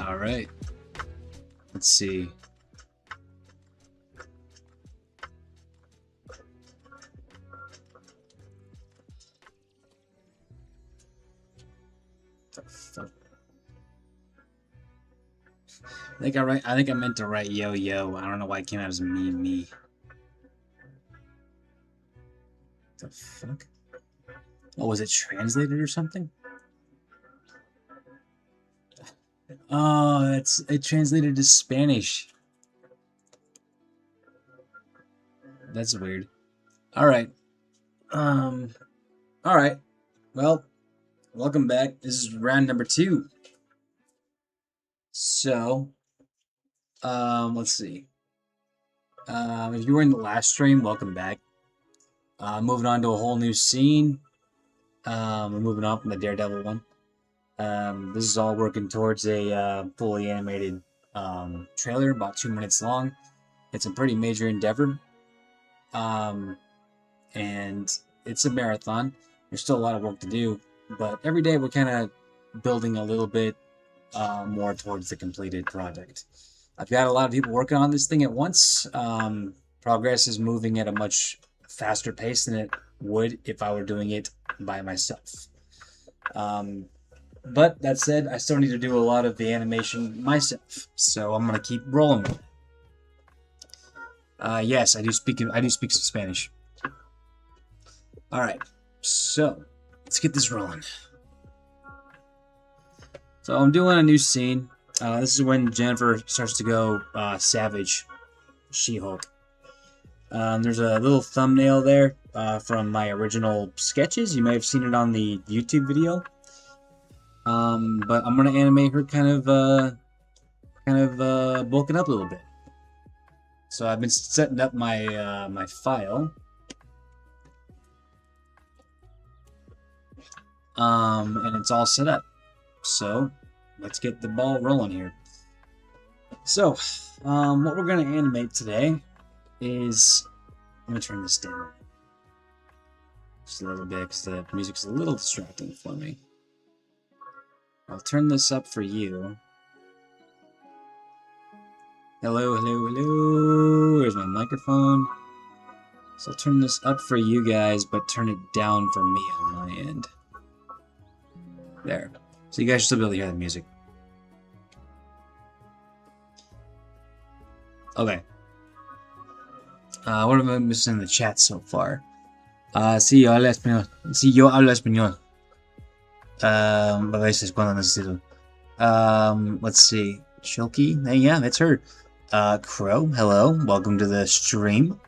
All right. Let's see. The fuck? I think I meant to write yo yo. I don't know why it came out as me. The fuck? Oh, was it translated or something? Oh, it translated to Spanish. That's weird. All right. All right. Well, welcome back. This is round number 2. So, let's see. If you were in the last stream, welcome back. Moving on to a whole new scene. We're moving on from the Daredevil one. This is all working towards a fully animated trailer, about 2 minutes long. It's a pretty major endeavor. And it's a marathon. There's still a lot of work to do, but every day we're kind of building a little bit more towards the completed project. I've got a lot of people working on this thing at once. Progress is moving at a much faster pace than it would if I were doing it by myself. But that said, I still need to do a lot of the animation myself, so I'm gonna keep rolling with it. Yes, I do speak some Spanish. All right, so let's get this rolling. So I'm doing a new scene. This is when Jennifer starts to go savage, She-Hulk. There's a little thumbnail there from my original sketches. You may have seen it on the YouTube video. But I'm gonna animate her kind of bulking up a little bit. So I've been setting up my my file. And it's all set up. So let's get the ball rolling here. So, what we're gonna animate today is, let me turn this down just a little bit because the music's a little distracting for me. I'll turn this up for you. Hello, hello, hello. Here's my microphone. So I'll turn this up for you guys, but turn it down for me on my end. There. So you guys should still be able to hear the music. Okay. What am I missing in the chat so far? Sí, yo hablo español. Sí, yo hablo español. A veces cuando necesito. Let's see. Shilky? Hey, yeah, that's her. Crow, hello. Welcome to the stream.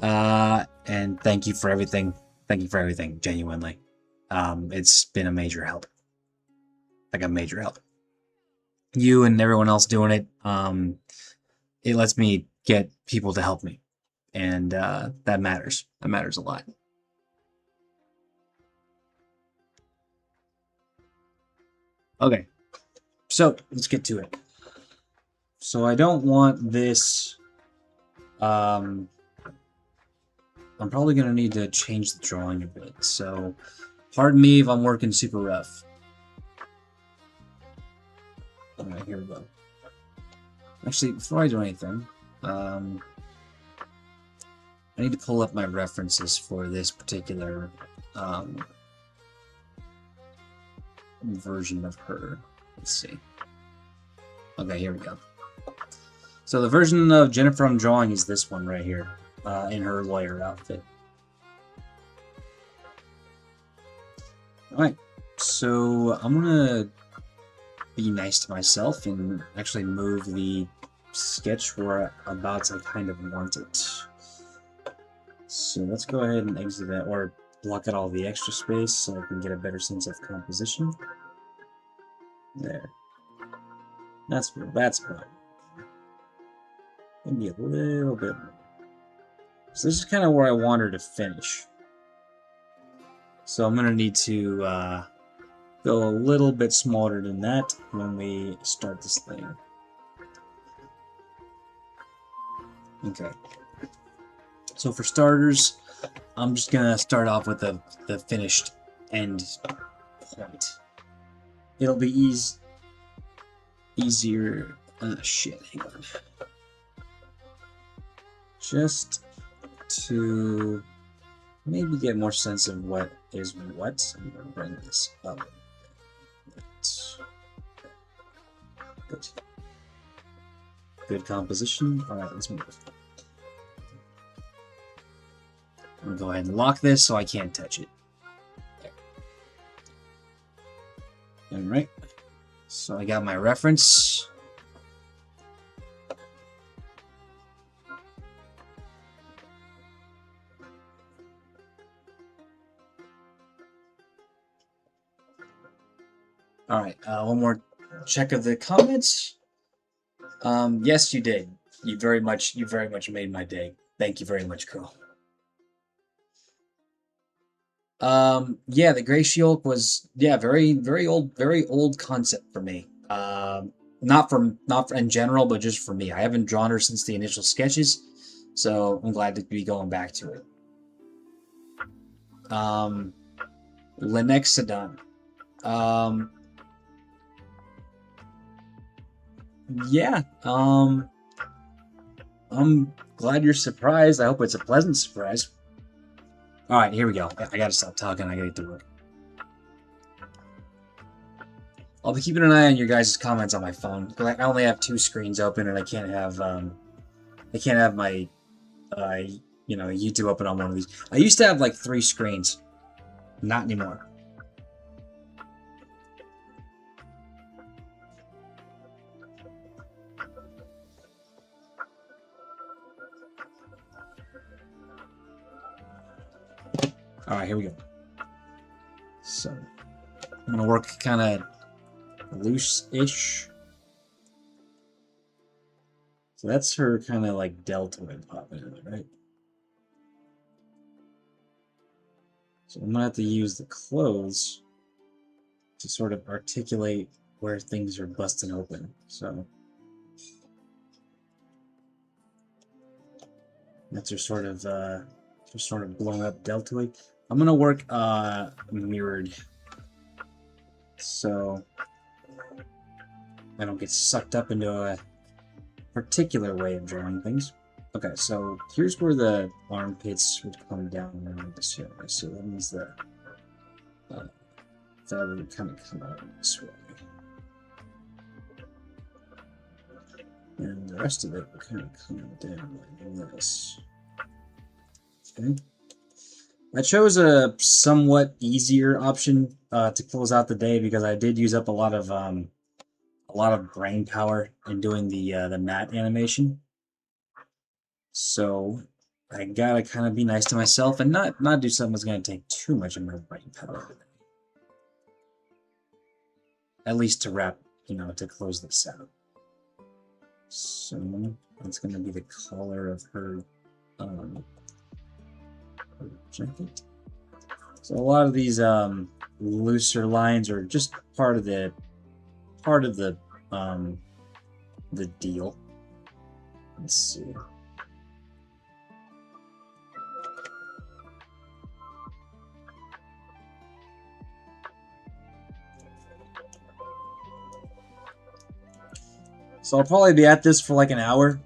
And thank you for everything. Thank you for everything, genuinely. It's been a major help. Like a major help. You and everyone else doing it, it lets me get people to help me. And that matters. That matters a lot. Okay, so let's get to it. So I don't want this. I'm probably gonna need to change the drawing a bit. So pardon me if I'm working super rough. Alright, here we go. Actually, before I do anything, I need to pull up my references for this particular version of her. Let's see. Okay, here we go. So the version of Jennifer I'm drawing is this one right here, in her lawyer outfit. Alright, so I'm gonna be nice to myself and actually move the sketch where about I kind of want it. So let's go ahead and exit that, or block out all the extra space so I can get a better sense of composition. There. That's probably maybe a little bit more. So this is kind of where I want her to finish. So I'm gonna need to go a little bit smaller than that when we start this thing. Okay. So for starters, I'm just gonna start off with the finished end point. It'll be easier. Shit, hang on. Just to maybe get more sense of what is what. I'm gonna bring this up. Good. Good composition. All right, let's move. I'm gonna go ahead and lock this so I can't touch it. All right. So I got my reference. All right. One more check of the comments. Yes, you did. You very much made my day. Thank you very much, girl. Yeah, the Gray Shield was very old concept for me. Not in general, but just for me. I haven't drawn her since the initial sketches, so I'm glad to be going back to it. Lenexodon. Yeah. I'm glad you're surprised. I hope it's a pleasant surprise. All right, here we go. I gotta stop talking. I gotta get to work. I'll be keeping an eye on your guys' comments on my phone. I only have 2 screens open, and I can't have my YouTube open on one of these. I used to have like 3 screens. Not anymore. All right, here we go. So I'm gonna work kind of loose-ish. So that's her kind of like deltoid popping in it, right? So I'm gonna have to use the clothes to sort of articulate where things are busting open. So that's her sort of blown up deltoid. I'm gonna work mirrored, so I don't get sucked up into a particular way of drawing things. Okay, so here's where the armpits would come down around this way. So that means the fabric would kind of come out this way. And the rest of it will kind of come down like this. Okay. I chose a somewhat easier option to close out the day because I did use up a lot of brain power in doing the matte animation. So I gotta kind of be nice to myself and not do something that's gonna take too much of my brain power today. At least to wrap, to close this out. So that's gonna be the color of her jacket. So a lot of these looser lines are just part of the deal. Let's see. So I'll probably be at this for like an hour,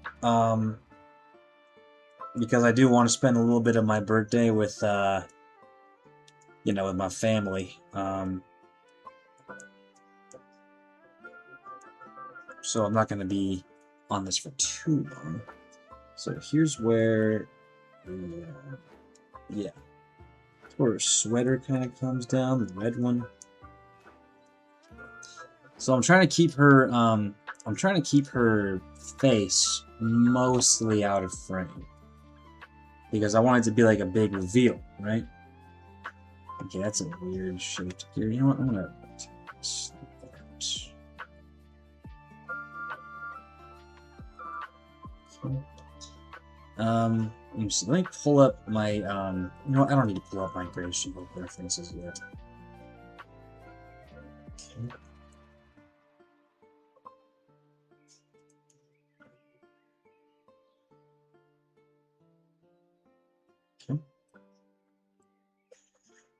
because I do want to spend a little bit of my birthday with, with my family. So I'm not going to be on this for too long. So here's where, yeah, where her sweater kind of comes down, the red one. So I'm trying to keep her, face mostly out of frame. because I want it to be like a big reveal, right? Okay, that's a weird shaped gear. You know what? I'm gonna. Let me pull up my, you know what, I don't need to pull up my gray shield references yet. Okay.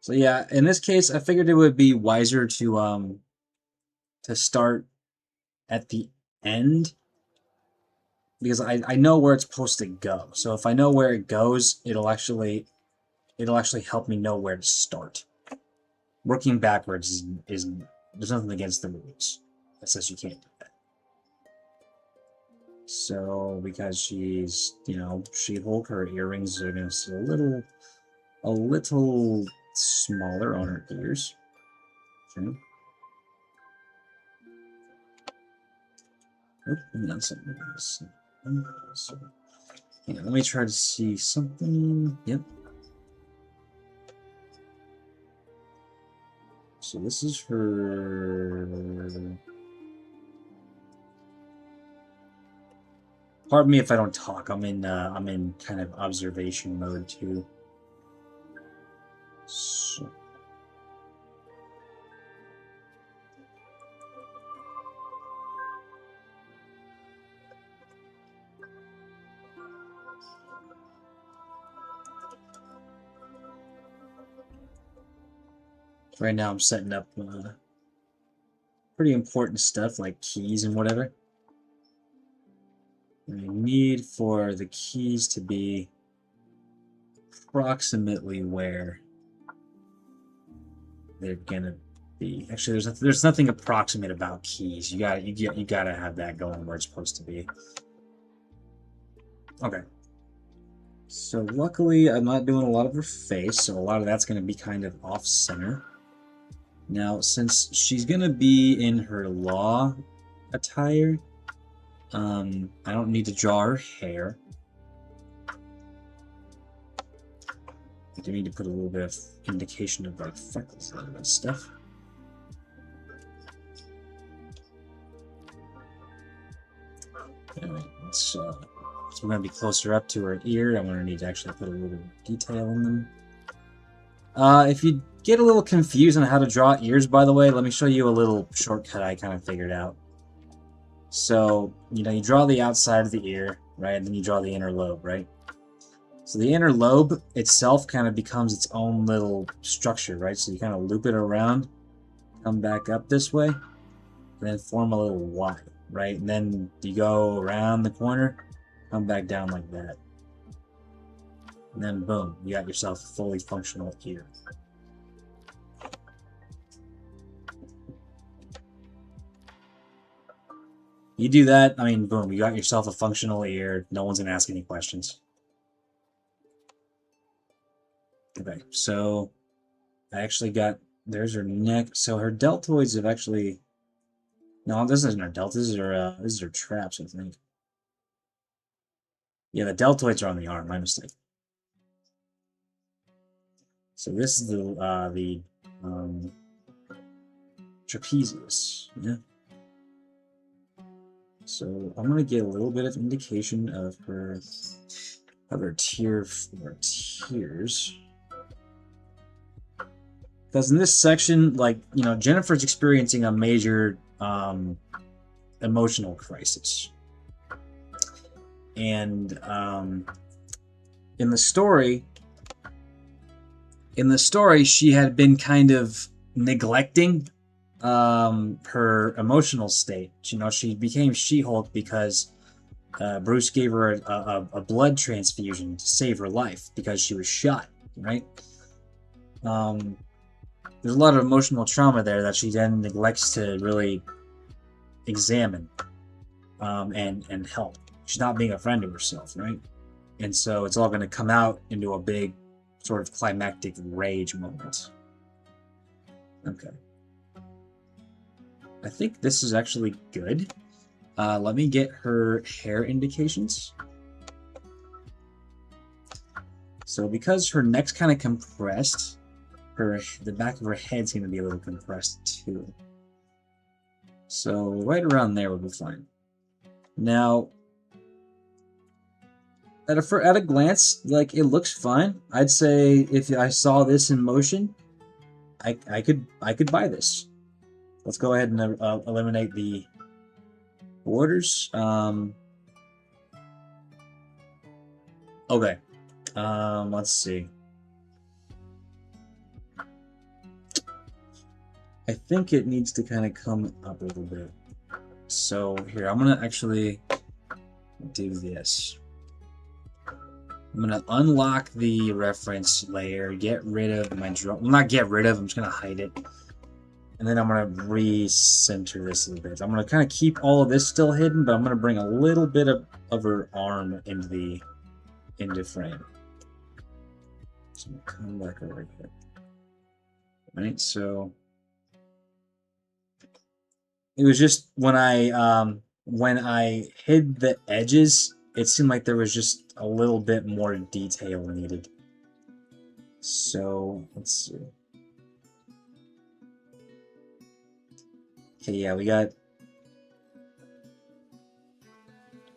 So yeah, in this case, I figured it would be wiser to start at the end, because I know where it's supposed to go. So if I know where it goes, it'll actually help me know where to start. Working backwards is there's nothing against the rules that says you can't do that. So because she's, you know, She-Hulk, her earrings are gonna sit a little smaller on her ears. Okay. Oh, and then something else. Yeah, let me try to see something. Yep. So this is her. Pardon me if I don't talk. I'm in kind of observation mode too. So. Right now I'm setting up pretty important stuff like keys and whatever. And I need for the keys to be approximately where they're gonna be. Actually, there's nothing approximate about keys. You gotta have that going where it's supposed to be. Okay. So luckily, I'm not doing a lot of her face, so a lot of that's gonna be kind of off center. Now, since she's gonna be in her law attire, I don't need to draw her hair. I do need to put a little bit of indication of like freckles and stuff. Anyway, so we're gonna be closer up to her ear. I'm gonna need to actually put a little detail in them. If you get a little confused on how to draw ears, by the way, let me show you a little shortcut I kind of figured out. So, you know, you draw the outside of the ear, right? And then you draw the inner lobe, right? So the inner lobe itself kind of becomes its own little structure, right? So you kind of loop it around, come back up this way, and then form a little Y, right? And then you go around the corner, come back down like that. And then boom, you got yourself a fully functional ear. You do that, I mean, boom, you got yourself a functional ear. No one's gonna ask any questions. Okay, so I actually got, there's her neck. So her deltoids have actually, no, this isn't her deltoids, this is her traps, I think. Yeah, the deltoids are on the arm, my mistake. So this is the trapezius, yeah. So I'm gonna get a little bit of indication of her tier 4 tiers. Because in this section, like, you know, Jennifer's experiencing a major emotional crisis. And in the story, she had been kind of neglecting her emotional state. You know, she became She-Hulk because Bruce gave her a blood transfusion to save her life because she was shot, right? There's a lot of emotional trauma there that she then neglects to really examine and help. She's not being a friend to herself, right? And so it's all going to come out into a big sort of climactic rage moment. Okay. I think this is actually good. Let me get her hair indications. So because her neck's kind of compressed, the back of her head's going to be a little compressed too. So right around there would be fine. Now, at a glance, like, it looks fine. I'd say if I saw this in motion, I could buy this. Let's go ahead and eliminate the borders. Okay. Let's see. I think it needs to kind of come up a little bit. So here, I'm gonna actually do this. I'm gonna unlock the reference layer, get rid of my drawing. Well, not get rid of, I'm just gonna hide it. And then I'm gonna recenter this a little bit. I'm gonna kind of keep all of this still hidden, but I'm gonna bring a little bit of her arm into frame. So I'm gonna come back over here. Right, so it was just when I hid the edges, it seemed like there was just a little bit more detail needed. So let's see. Okay, yeah, we got.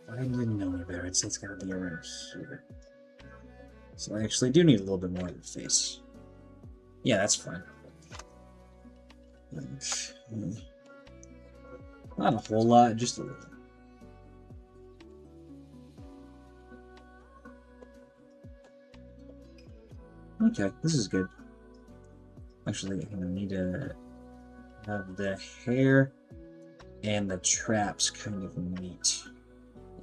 I didn't know any better. It's gotta be around here. So I actually do need a little bit more of the face. Yeah, that's fine. Not a whole lot, just a little. Okay, this is good. Actually, I need to have the hair and the traps kind of meet.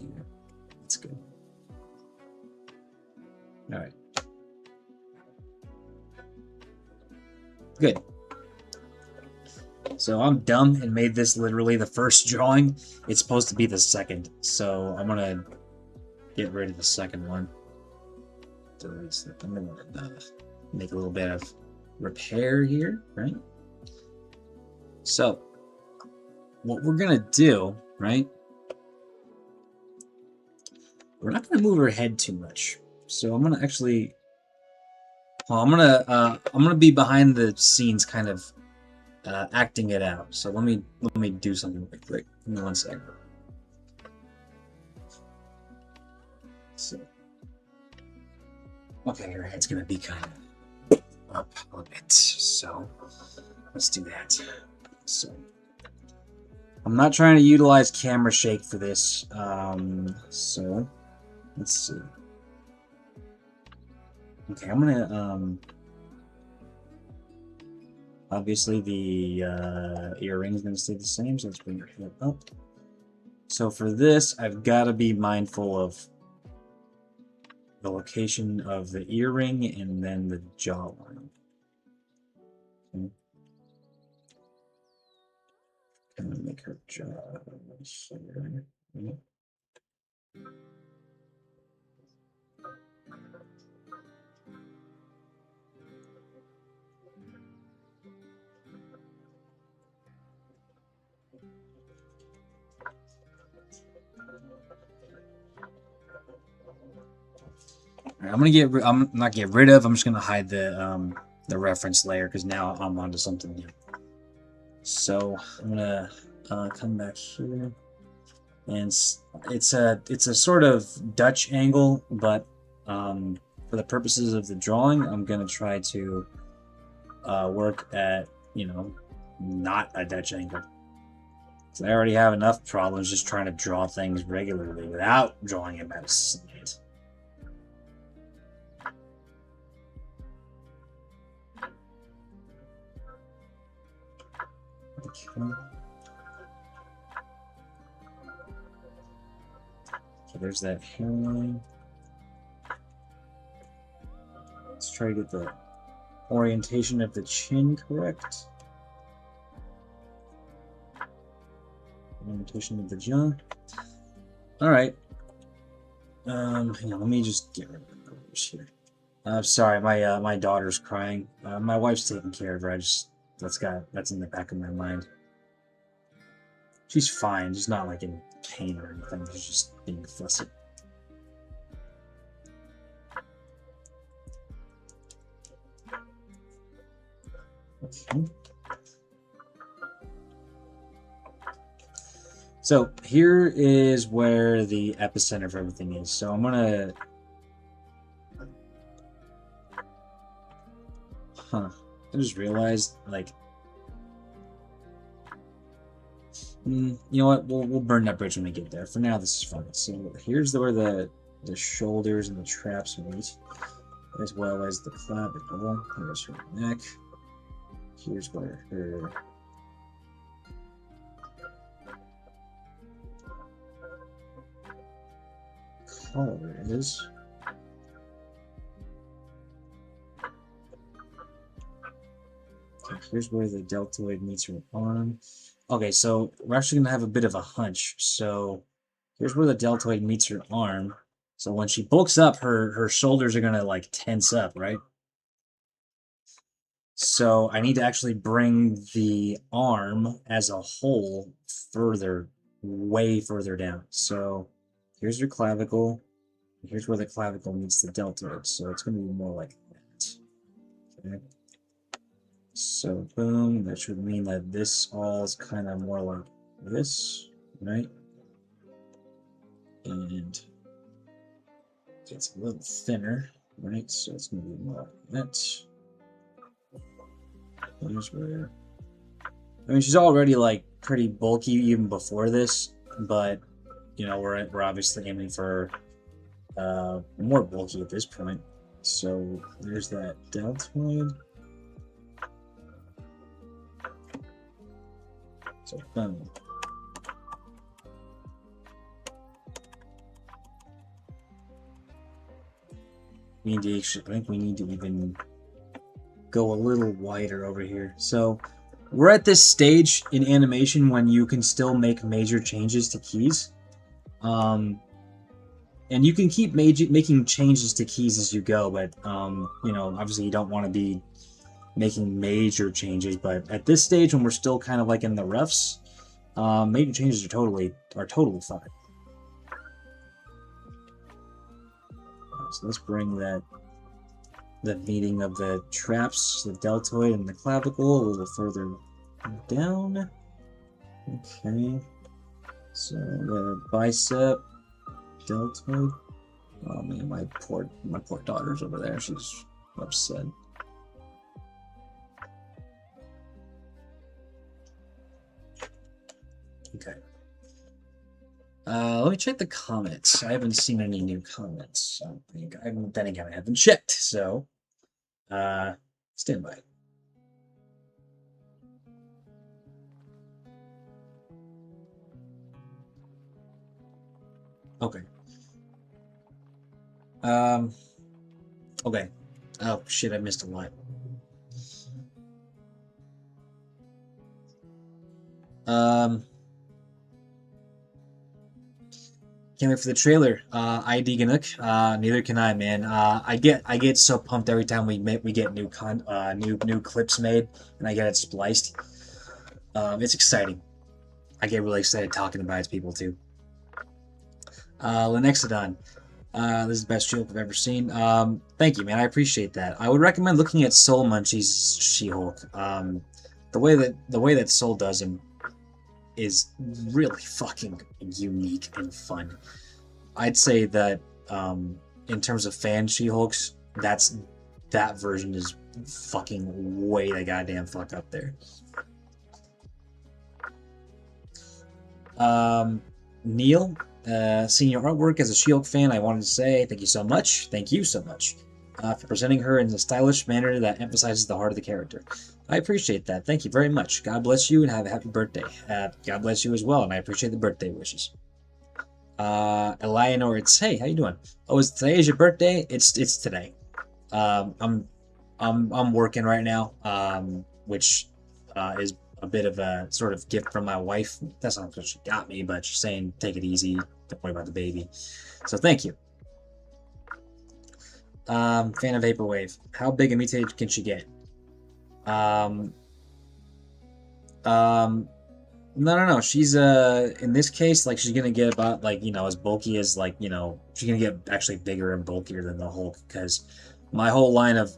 Yeah, that's good. Alright. Good. So I'm dumb and made this literally the first drawing. It's supposed to be the second, so I'm gonna get rid of the second one. I'm gonna make a little bit of repair here, right? So what we're gonna do, right? We're not gonna move her head too much. So I'm gonna actually, well, I'm gonna be behind the scenes, kind of acting it out. So let me do something real quick. Give me 1 second. So, okay, her head's gonna be kind of up a bit. So let's do that. So I'm not trying to utilize camera shake for this. So let's see. Okay, I'm gonna obviously the earring's gonna stay the same, so let's bring your head up. So for this, I've got to be mindful of the location of the earring and then the jawline. Okay. I'm gonna make her jaw here. Yeah. I'm not get rid of. I'm just gonna hide the reference layer because now I'm onto something new. So I'm gonna come back here, and it's a sort of Dutch angle, but for the purposes of the drawing, I'm gonna try to work at, you know, not a Dutch angle. So I already have enough problems just trying to draw things regularly without drawing them at a slant. Okay. So there's that hairline. Let's try to get the orientation of the chin correct. Orientation of the jaw. Alright. Hang on, let me just get rid of the colors here. Sorry, my daughter's crying. My wife's taking care of her. That's in the back of my mind. She's fine. She's not like in pain or anything. She's just being fussy. Okay. So here is where the epicenter of everything is. So I'm gonna... I just realized, like... you know what? We'll burn that bridge when we get there. For now, this is fine. So here's where the shoulders and the traps meet, as well as the clavicle. Here's her neck. Here's where her... collar is. Okay, here's where the deltoid meets her arm. Okay, so we're actually gonna have a bit of a hunch. So here's where the deltoid meets her arm. So when she bulks up, her shoulders are gonna like tense up, right? So I need to actually bring the arm as a whole further, way further down. So here's your clavicle. Here's where the clavicle meets the deltoid. So it's going to be more like that. Okay. So boom, that should mean that this all is kind of more like this, right? And it's a little thinner, right? So it's going to be more like that. Here's where... I mean, she's already like pretty bulky even before this, but you know, we're obviously aiming for more bulky at this point. So there's that deltoid. So boom. We need to actually, I think we need to even go a little wider over here. So we're at this stage in animation when you can still make major changes to keys. And you can keep making changes to keys as you go, but you know, obviously you don't want to be making major changes. But at this stage, when we're still kind of like in the roughs, major changes are totally fine. So let's bring the meeting of the traps, the deltoid, and the clavicle a little further down. Okay. So the bicep, deltoid. Oh man, my poor daughter's over there. She's upset. Okay. Let me check the comments. I haven't seen any new comments. I don't think. Then again, I haven't checked. So, stand by. Okay. Okay. Oh shit! I missed a line. Can't wait for the trailer. ID Ganuk. Neither can I, man. I get so pumped every time we get new clips made, and I get it spliced. It's exciting. I get really excited talking about it to people too. Lenexodon. This is the best She-Hulk I've ever seen. Thank you, man. I appreciate that. I would recommend looking at Soul Munchie's She-Hulk. The way that Soul does him is really fucking unique and fun. I'd say that in terms of fan She-Hulks, that version is fucking way the goddamn fuck up there. Neil, seeing your artwork as a She-Hulk fan, I wanted to say thank you so much. Thank you so much for presenting her in a stylish manner that emphasizes the heart of the character. I appreciate that. Thank you very much. God bless you and have a happy birthday. God bless you as well, and I appreciate the birthday wishes. Eleanor, it's hey, how you doing? Oh, today is your birthday? It's today. I'm working right now, which is a bit of a sort of gift from my wife. That's not what she got me, but she's saying take it easy, don't worry about the baby. So thank you. Fan of Vaporwave. How big a mutate can she get? No. She's in this case, like she's gonna get about like as bulky as she's gonna get actually bigger and bulkier than the Hulk because my whole line of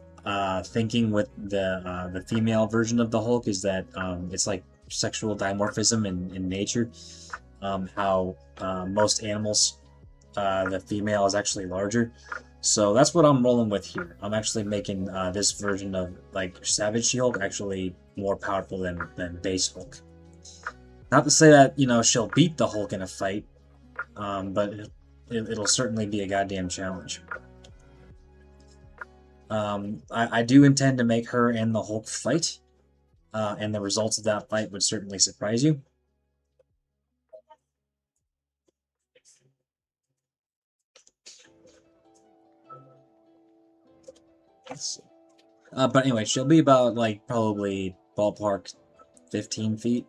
thinking with the female version of the Hulk is that it's like sexual dimorphism in nature. How most animals, the female is actually larger. So that's what I'm rolling with here. I'm actually making this version of like Savage She-Hulk actually more powerful than base Hulk. Not to say that, you know, she'll beat the Hulk in a fight, but it'll certainly be a goddamn challenge. I do intend to make her and the Hulk fight, and the results of that fight would certainly surprise you. But anyway, she'll be about, like, probably ballpark 15 feet,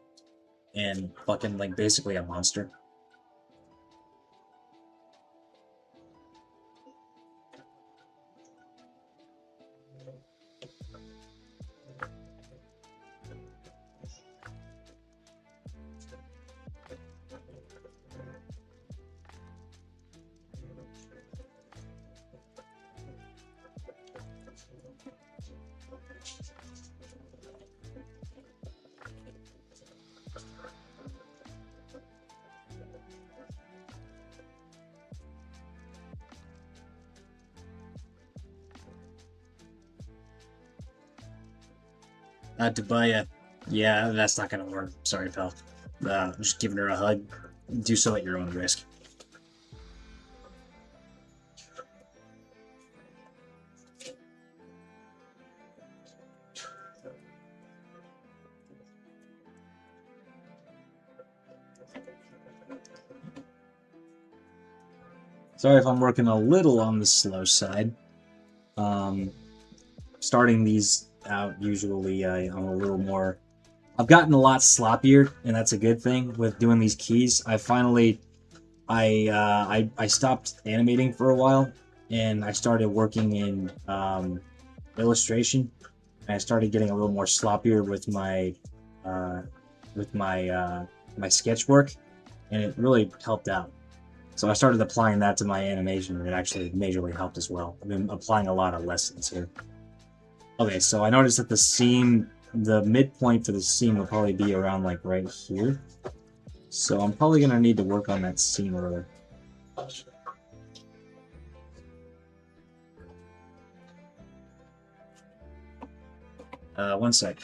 and fucking, like, basically a monster. Debaya. Yeah, that's not gonna work. Sorry, pal. Just giving her a hug. Do so at your own risk. Sorry if I'm working a little on the slow side. Starting these out, usually I'm a little more... I've gotten a lot sloppier, and that's a good thing with doing these keys. I finally... I stopped animating for a while, and I started working in illustration. And I started getting a little more sloppier with my my sketch work, and it really helped out. So I started applying that to my animation, and it actually majorly helped as well. I've been applying a lot of lessons here. Okay, so I noticed that the seam, the midpoint for the seam will probably be around like right here. So I'm probably gonna need to work on that seam a little. One sec.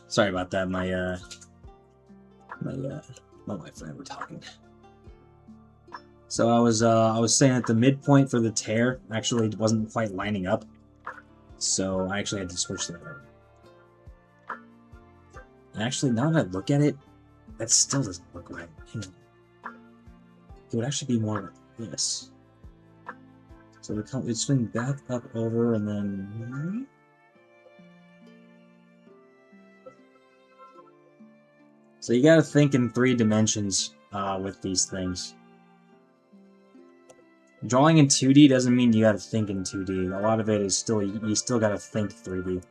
Sorry about that. My wife and I were talking. So I was saying that the midpoint for the tear actually wasn't quite lining up, so I actually had to switch that over. And actually, now that I look at it, that still doesn't look right. It would actually be more like this. So it swing back up over and then. So you gotta think in 3 dimensions with these things. Drawing in 2D doesn't mean you gotta think in 2D. A lot of it is still, you still gotta think 3D.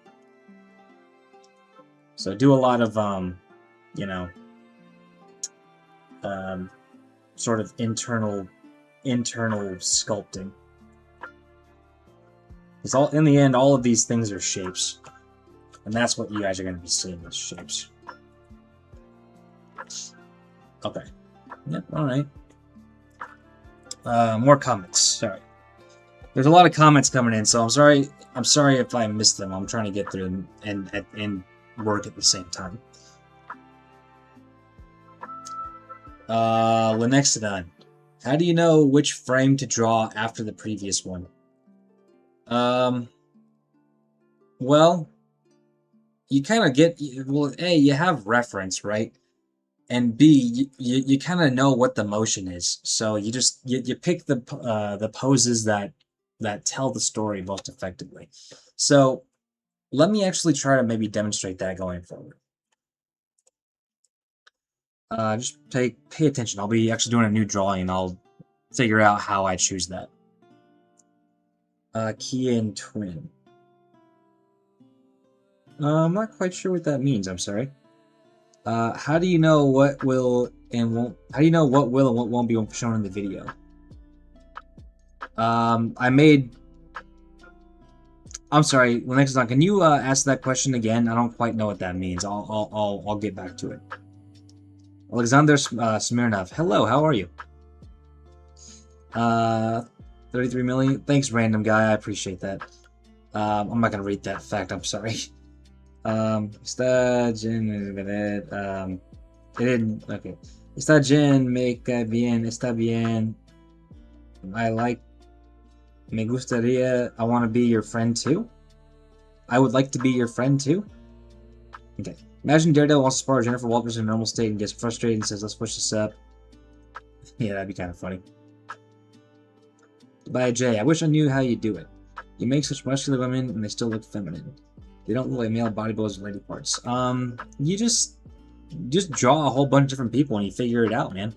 So do a lot of, you know, sort of internal sculpting. It's all, in the end, all of these things are shapes. And that's what you guys are gonna be seeing as shapes. Okay. Yep, alright. More comments. Sorry. There's a lot of comments coming in, so I'm sorry if I missed them. I'm trying to get through them and work at the same time. Lenexodon. How do you know which frame to draw after the previous one? Well, you kind of get, well, A, you have reference, right? And B, you kind of know what the motion is. So you just, you pick the poses that tell the story most effectively. So let me actually try to maybe demonstrate that going forward. Just pay attention. I'll be actually doing a new drawing and I'll figure out how I choose that. Key twin. I'm not quite sure what that means, I'm sorry. How do you know what will and won't, how do you know what will and what won't be shown in the video? I'm sorry, Lenexodon, can you ask that question again? I don't quite know what that means. I'll get back to it. Alexander Smirnov. Hello, how are you? 33 million. Thanks, random guy. I appreciate that. I'm not gonna read that fact. I'm sorry. Está bien. Okay. Está bien. Bien. Está bien. I like. Me gustaría. I want to be your friend too. I would like to be your friend too. Okay. Imagine Daredevil wants to spar Jennifer Walters in a normal state and gets frustrated and says, "Let's push this up." Yeah, that'd be kind of funny. By Jay, I wish I knew how you do it. You make such muscular women and they still look feminine. They don't look like male bodybuilders or lady parts. You just draw a whole bunch of different people and you figure it out, man.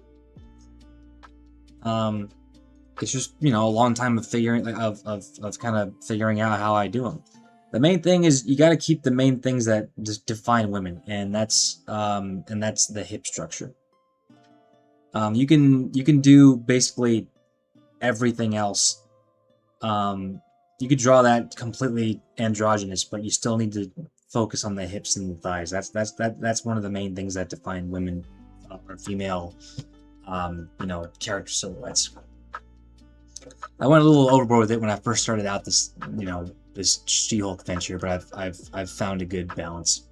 It's just, you know, a long time of figuring out how I do them. The main thing is you got to keep the main things that just define women, and that's the hip structure. You can do basically everything else. You could draw that completely androgynous, but you still need to focus on the hips and the thighs. That's one of the main things that define women or female, you know, character silhouettes. I went a little overboard with it when I first started out this, you know, this She-Hulk venture, but I've found a good balance.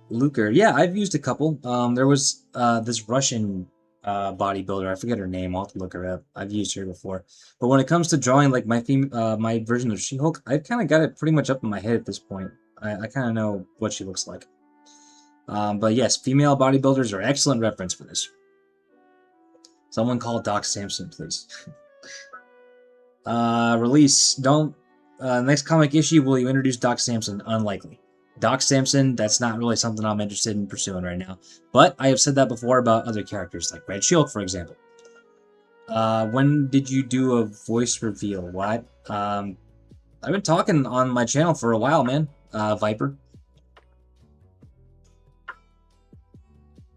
Luker, yeah, I've used a couple. There was this Russian bodybuilder, I forget her name, I'll have to look her up. I've used her before. But when it comes to drawing like my version of She-Hulk, I've kind of got it pretty much up in my head at this point. I kind of know what she looks like. But yes, female bodybuilders are excellent reference for this. Someone call Doc Samson, please. Release. Don't. Next comic issue, will you introduce Doc Samson? Unlikely. Doc Samson, that's not really something I'm interested in pursuing right now. But I have said that before about other characters, like Red Shield, for example. When did you do a voice reveal? What? I've been talking on my channel for a while, man. Viper.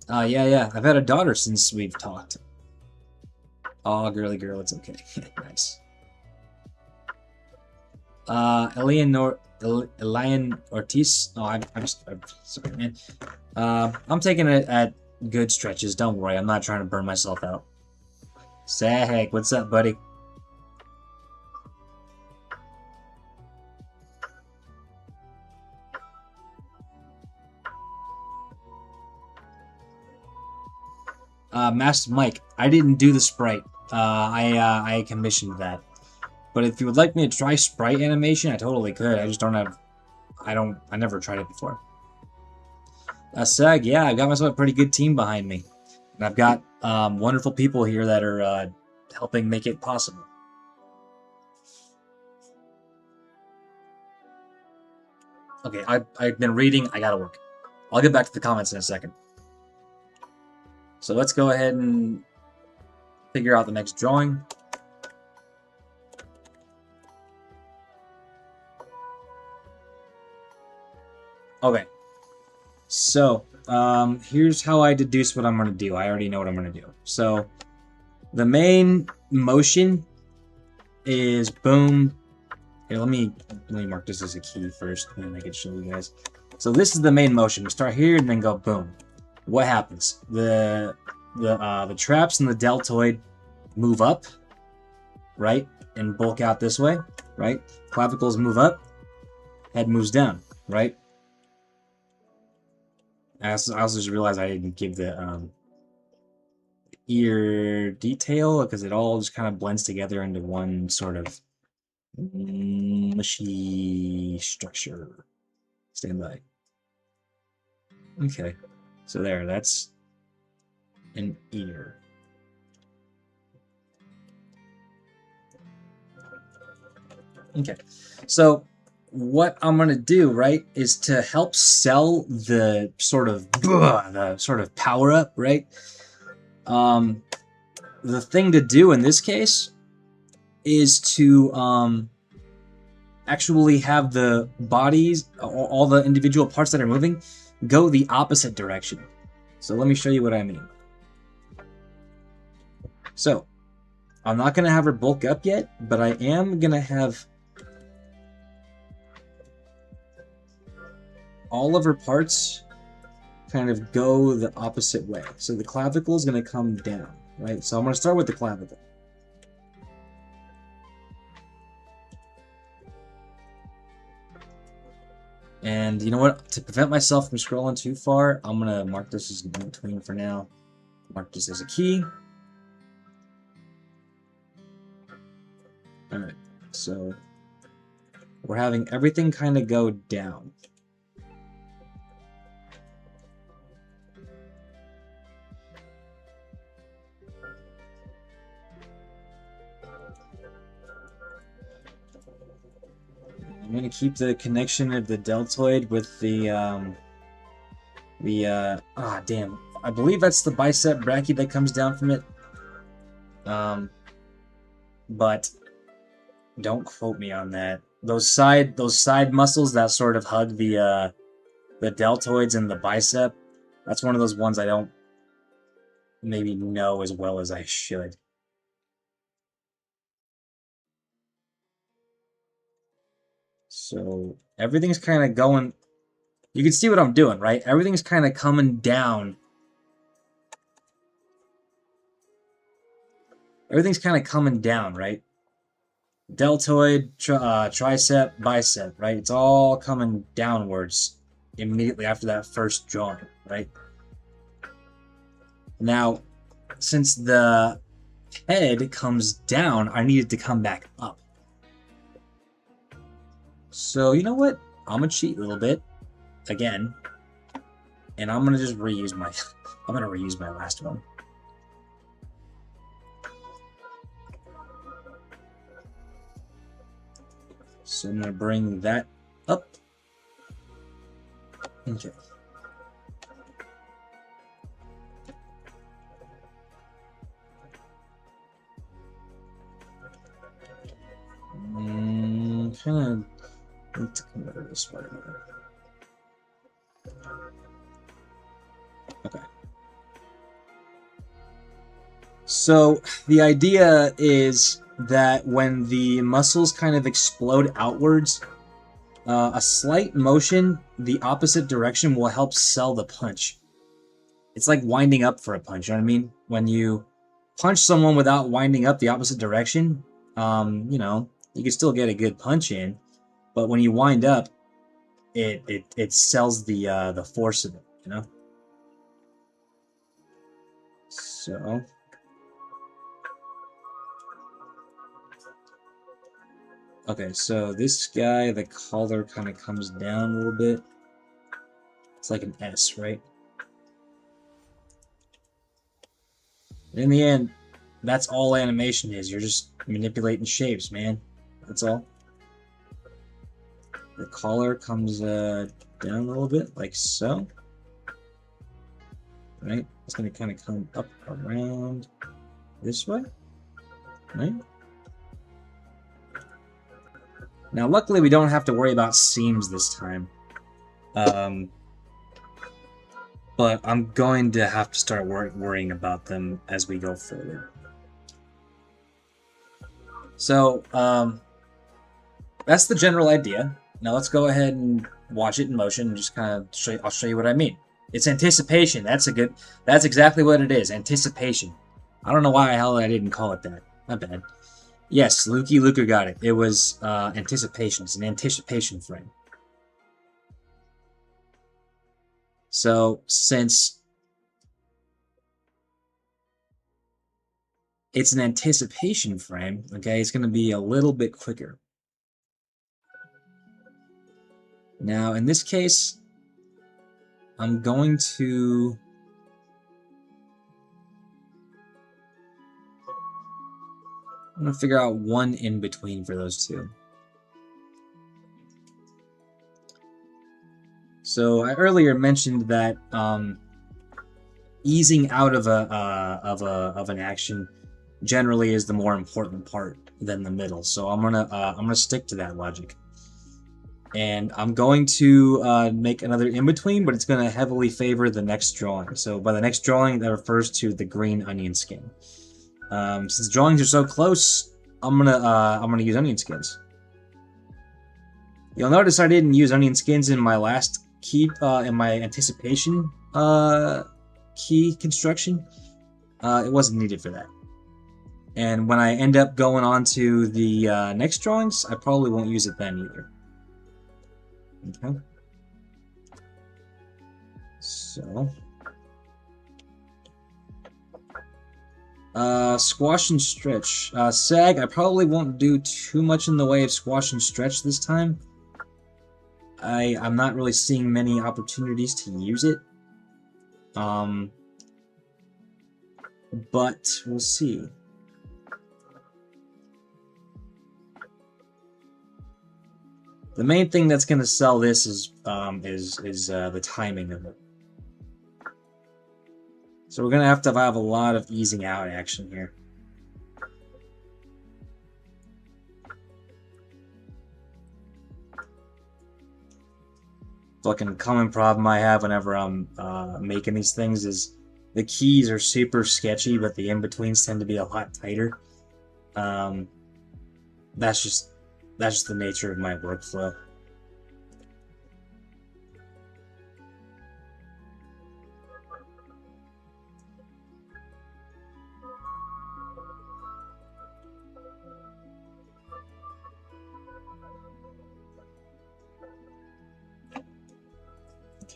Yeah. I've had a daughter since we've talked. Oh, girly girl, it's okay. Nice. Elian Ortiz. Oh, I'm sorry, man. I'm taking it at good stretches. Don't worry, I'm not trying to burn myself out. Sag, what's up, buddy? Master Mike, I didn't do the sprite. I commissioned that. But if you would like me to try sprite animation, I totally could. I just don't have... I never tried it before. Sag, yeah, I've got myself a pretty good team behind me. And I've got wonderful people here that are helping make it possible. Okay, I've been reading. I gotta work. I'll get back to the comments in a second. So let's go ahead and figure out the next drawing. Okay, so here's how I deduce what I'm going to do. I already know what I'm going to do. So the main motion is boom. Here, let me mark this as a key first, and then I can show you guys. So this is the main motion. We start here and then go boom. What happens? The traps and the deltoid move up, right, and bulk out this way, right? Clavicles move up, head moves down, right? I also just realized I didn't give the ear detail because it all just kind of blends together into one sort of mushy structure. Stand by. Okay, so there, that's an ear. Okay, so what I'm gonna do, right, is to help sell the sort of power up, right? The thing to do in this case is to actually have the bodies, all the individual parts that are moving, go the opposite direction. So let me show you what I mean. So I'm not gonna have her bulk up yet, but I am gonna have all of her parts kind of go the opposite way. So the clavicle is going to come down, right? So I'm going to start with the clavicle. And you know what? To prevent myself from scrolling too far, I'm going to mark this as in between for now. Mark this as a key. Alright, so we're having everything kind of go down. I'm going to keep the connection of the deltoid with the damn. I believe that's the bicep brachii that comes down from it. But don't quote me on that. Those side muscles that sort of hug the deltoids and the bicep, that's one of those ones I don't maybe know as well as I should. So everything's kind of going. You can see what I'm doing, right? Everything's kind of coming down. Everything's kind of coming down, right? Deltoid, tricep, bicep, right? It's all coming downwards immediately after that first drawing, right? Now, since the head comes down, I need it to come back up. So, you know what? I'm gonna cheat a little bit again, and I'm gonna just reuse my I'm gonna reuse my last one. So I'm gonna bring that up. Okay. Kind of need to come over this way. Okay. So the idea is that when the muscles kind of explode outwards, a slight motion the opposite direction will help sell the punch. It's like winding up for a punch, you know what I mean? When you punch someone without winding up the opposite direction, you know, you can still get a good punch in, but when you wind up, it sells the force of it, you know? So okay, so this guy, the collar kind of comes down a little bit. It's like an S, right? In the end, that's all animation is. You're just manipulating shapes, man. That's all. The collar comes down a little bit, like so. Right? It's going to kind of come up around this way. Right? Now, luckily, we don't have to worry about seams this time. But I'm going to have to start worrying about them as we go forward. So, that's the general idea. Now let's go ahead and watch it in motion and just kind of I'll show you what I mean. It's anticipation. That's exactly what it is. Anticipation. I don't know why the hell I didn't call it that. Not bad. Yes, Luca got it. It was anticipation. It's an anticipation frame. So since it's an anticipation frame, okay, it's going to be a little bit quicker. Now, in this case, I'm going to figure out one in between for those two. So I earlier mentioned that easing out of an action generally is the more important part than the middle. So I'm gonna stick to that logic, and I'm going to make another in between, but it's gonna heavily favor the next drawing. So by the next drawing, that refers to the green onion skin. Since drawings are so close, I'm gonna use onion skins. You'll notice I didn't use onion skins in my last key in my anticipation key construction. It wasn't needed for that. And when I end up going on to the next drawings, I probably won't use it then either. Okay. So, squash and stretch. Sag, I probably won't do too much in the way of squash and stretch this time. I'm not really seeing many opportunities to use it. But we'll see. The main thing that's going to sell this is the timing of it. So we're going to have a lot of easing out action here. Fucking common problem I have whenever I'm making these things is the keys are super sketchy, but the in-betweens tend to be a lot tighter. That's just the nature of my workflow.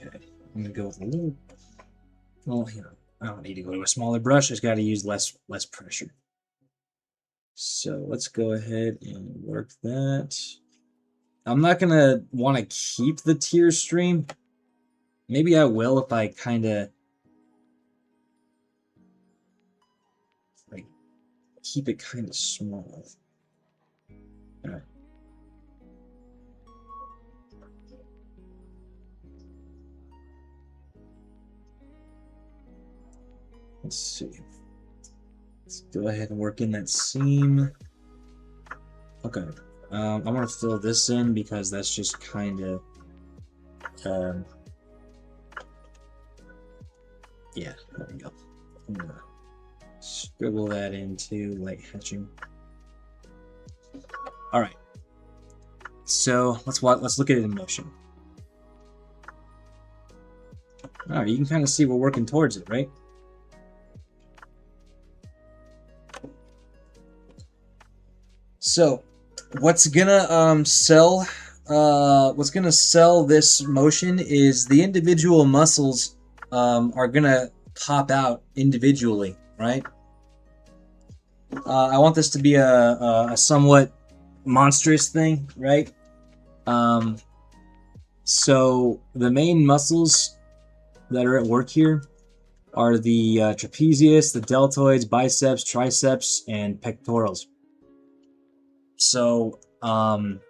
Okay, I'm gonna go with a little. Well, you know, I don't need to go to a smaller brush. I just got to use less pressure. So let's go ahead and work that. I'm not gonna want to keep the tear stream. Maybe I will if I kind of like keep it kind of small. All right. Let's see. Let's go ahead and work in that seam. Okay. I'm gonna fill this in because that's just kind of yeah, there we go. I'm gonna scribble that into light hatching. All right. So let's look at it in motion. All right, you can kind of see we're working towards it, right? So, what's gonna sell this motion is the individual muscles are gonna pop out individually, right? I want this to be a somewhat monstrous thing, right? So the main muscles that are at work here are the trapezius, the deltoids, biceps, triceps, and pectorals. So, I'm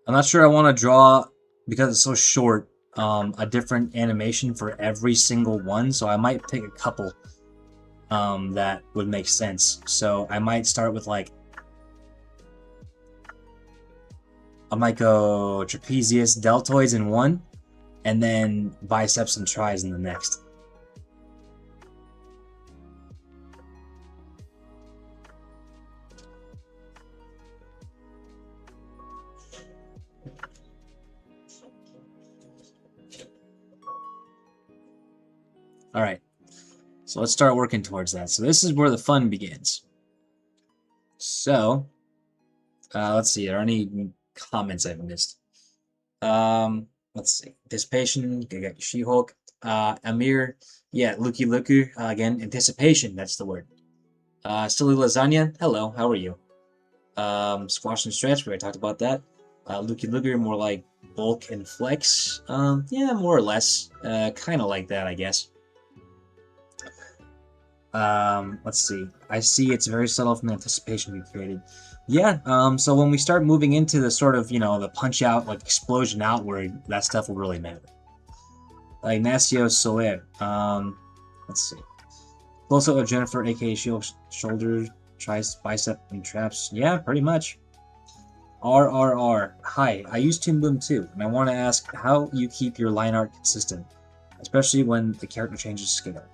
not sure I want to draw, because it's so short, a different animation for every single one, so I might pick a couple that would make sense. So I might start with I might go trapezius, deltoids in one, and then biceps and tris in the next. All right, so let's start working towards that. So this is where the fun begins. So, let's see, are there any comments I've missed? Let's see. Anticipation. You got She-Hulk. Amir. Yeah, Lukey Luku. Again, anticipation. That's the word. Silly Lasagna. Hello. How are you? Squash and stretch. We already talked about that. Lukey Luku, more like bulk and flex. Yeah, more or less. Kind of like that, I guess. Let's see. I see it's very subtle from the anticipation we created. Yeah, so when we start moving into the sort of, the punch out, like explosion outward, that stuff will really matter. Ignacio Soler. Let's see. Close up of Jennifer, aka shoulder, tries bicep and traps. Yeah, pretty much. RRR. Hi, I use Toon Boom too, and I want to ask how you keep your line art consistent, especially when the character changes scale.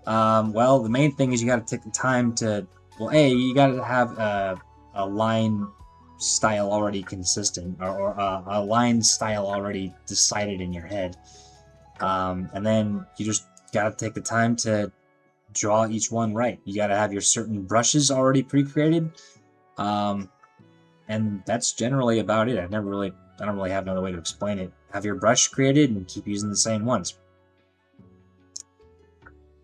Well, the main thing is you got to take the time to, well, you got to have a line style already consistent, or a line style already decided in your head. And then you just got to take the time to draw each one right. You got to have your certain brushes already pre-created. And that's generally about it. I don't really have another way to explain it. Have your brush created and keep using the same ones.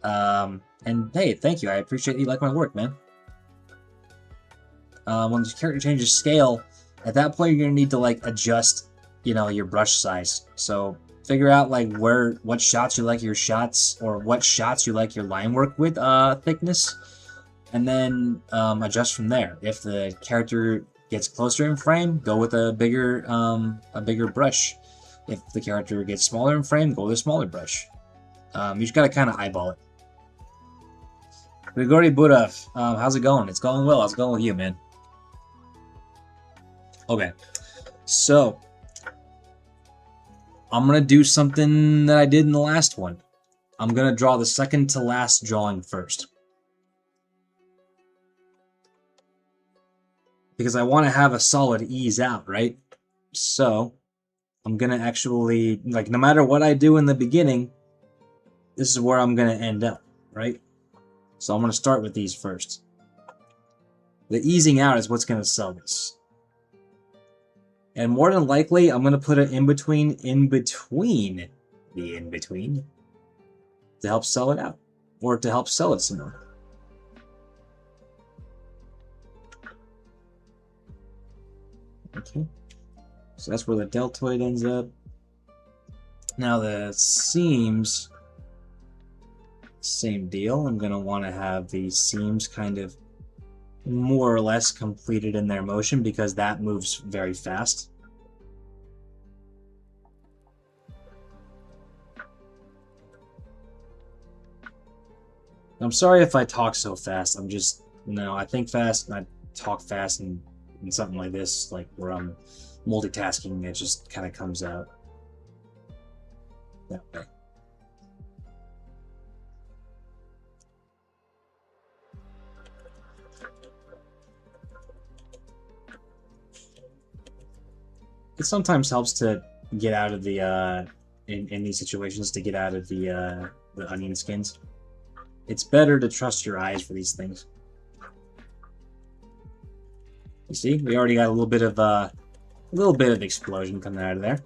And hey, thank you. I appreciate you like my work, man. When the character changes scale, at that point you're gonna need to like adjust, your brush size. So figure out like what shots you like your shots, or what shots you like your line work with thickness, and then adjust from there. If the character gets closer in frame, go with a bigger brush. If the character gets smaller in frame, go with a smaller brush. You just gotta kind of eyeball it. Grigori Budov, how's it going? It's going well. How's it going with you, man? Okay, so I'm gonna do something that I did in the last one. I'm gonna draw the second to last drawing first, because I want to have a solid ease out, right? So I'm gonna actually, like, no matter what I do in the beginning, this is where I'm gonna end up, right? So I'm gonna start with these first. The easing out is what's gonna sell this. And more than likely, I'm gonna put an in-between the in-between to help sell it out, or to help sell it some more. Okay, so that's where the deltoid ends up. Now the seams, same deal. I'm gonna want to have the seams kind of more or less completed in their motion, because that moves very fast. I'm sorry if I talk so fast. I'm just, I think fast and I talk fast, and something like this, like where I'm multitasking, it just kind of comes out that way. It sometimes helps to get out of the in these situations, to get out of the onion skins. It's better to trust your eyes for these things. You see, we already got a little bit of explosion coming out of there.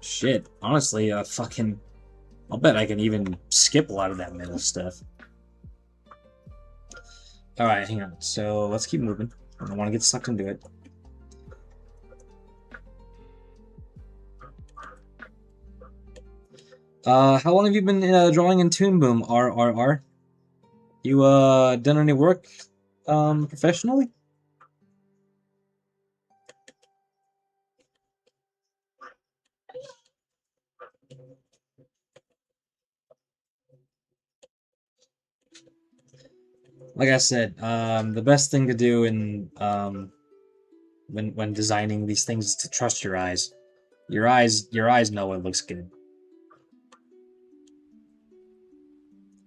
Shit, honestly, I'll bet I can even skip a lot of that middle stuff. All right, hang on. So let's keep moving. I don't want to get sucked into it. How long have you been drawing in Toon Boom, RRR? You done any work professionally? Like I said, the best thing to do in when designing these things is to trust your eyes. Your eyes know what looks good.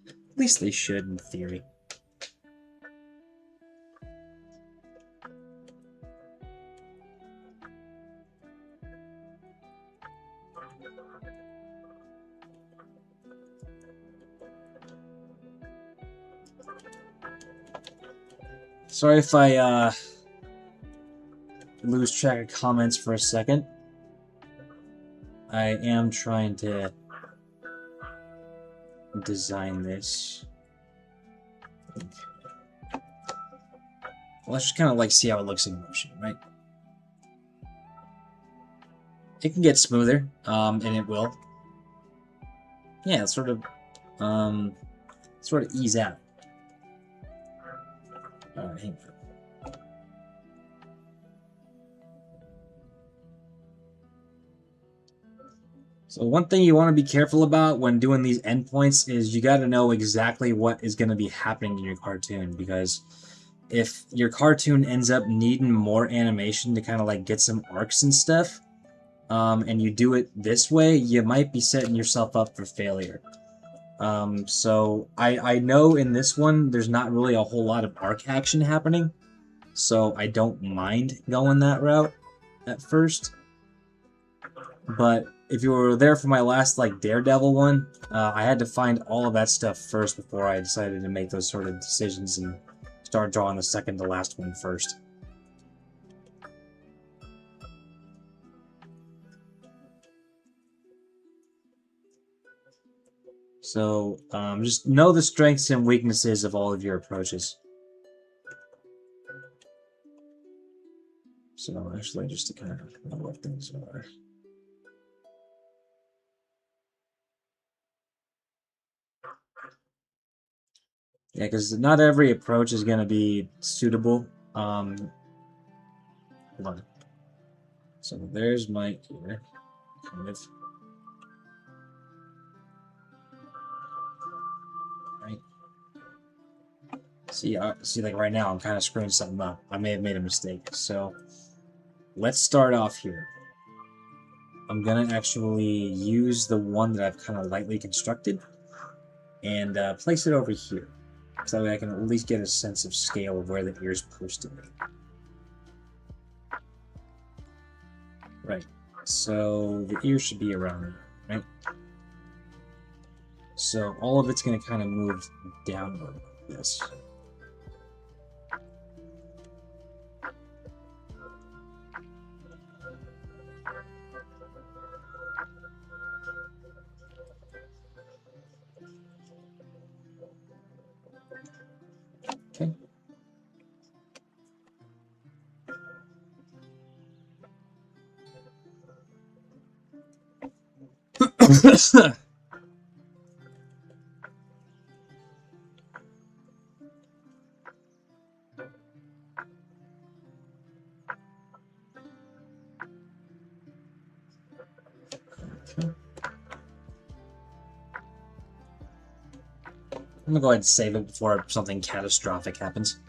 At least they should, in theory. Sorry if I lose track of comments for a second. I am trying to design this. Well, let's just kind of like see how it looks in motion, right? It can get smoother, and it will. Yeah, sort of ease out. Alright, hang on. So one thing you want to be careful about when doing these endpoints is you got to know exactly what is going to be happening in your cartoon, because if your cartoon ends up needing more animation to kind of like get some arcs and stuff, and you do it this way, you might be setting yourself up for failure. So I know in this one there's not really a whole lot of arc action happening, so I don't mind going that route at first. But if you were there for my last like Daredevil one, I had to find all of that stuff first before I decided to make those sort of decisions and start drawing the second to last one first. So just know the strengths and weaknesses of all of your approaches. So actually, just to kind of know what things are. Yeah, because not every approach is going to be suitable. Hold on. So there's Mike here. Kind of. Right. See, like right now, I'm kind of screwing something up. I may have made a mistake. So let's start off here. I'm gonna actually use the one that I've kind of lightly constructed and place it over here. So that way I can at least get a sense of scale of where the ear's supposed to be. Right. So the ear should be around there, right? So all of it's going to kind of move downward like this. Okay. I'm gonna go ahead and save it before something catastrophic happens.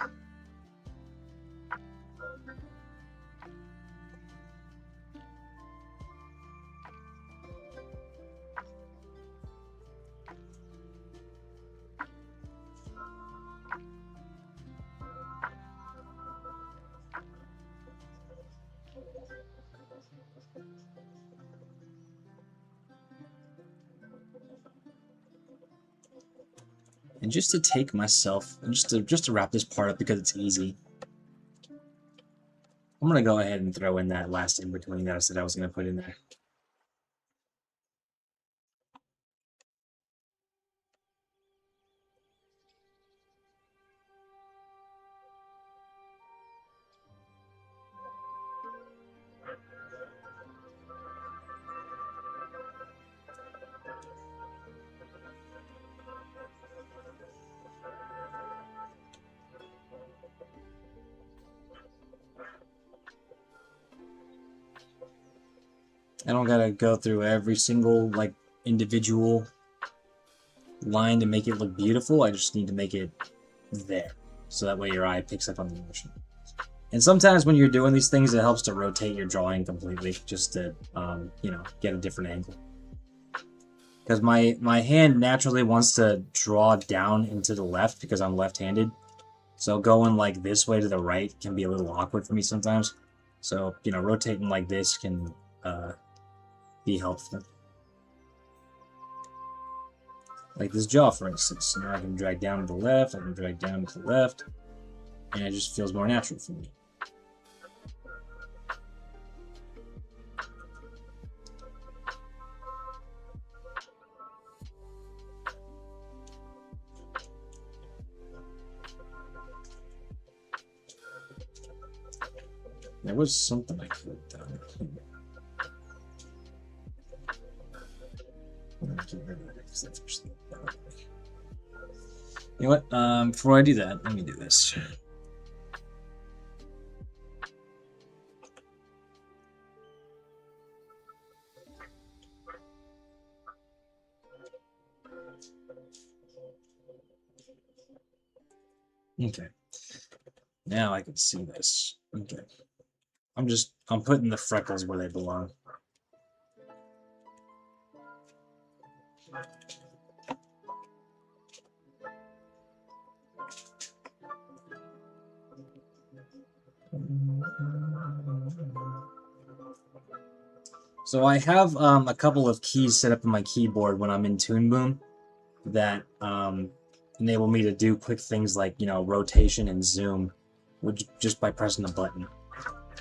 And just to take myself, and just to wrap this part up because it's easy, I'm gonna go ahead and throw in that last in between that I said I was gonna put in there. I don't gotta go through every single like individual line to make it look beautiful. I just need to make it there, so that way your eye picks up on the motion. And sometimes when you're doing these things, it helps to rotate your drawing completely, just to you know, get a different angle. Because my hand naturally wants to draw down into the left because I'm left-handed, so going like this way to the right can be a little awkward for me sometimes. So you know, rotating like this can be helpful. Like this jaw, for instance. So now I can drag down to the left, I can drag down to the left, and it just feels more natural for me. There was something I could have done. You know what? Before I do that, let me do this. Okay. Now I can see this. Okay. I'm putting the freckles where they belong. So I have a couple of keys set up on my keyboard when I'm in Toon Boom that enable me to do quick things like, you know, rotation and zoom just by pressing a button.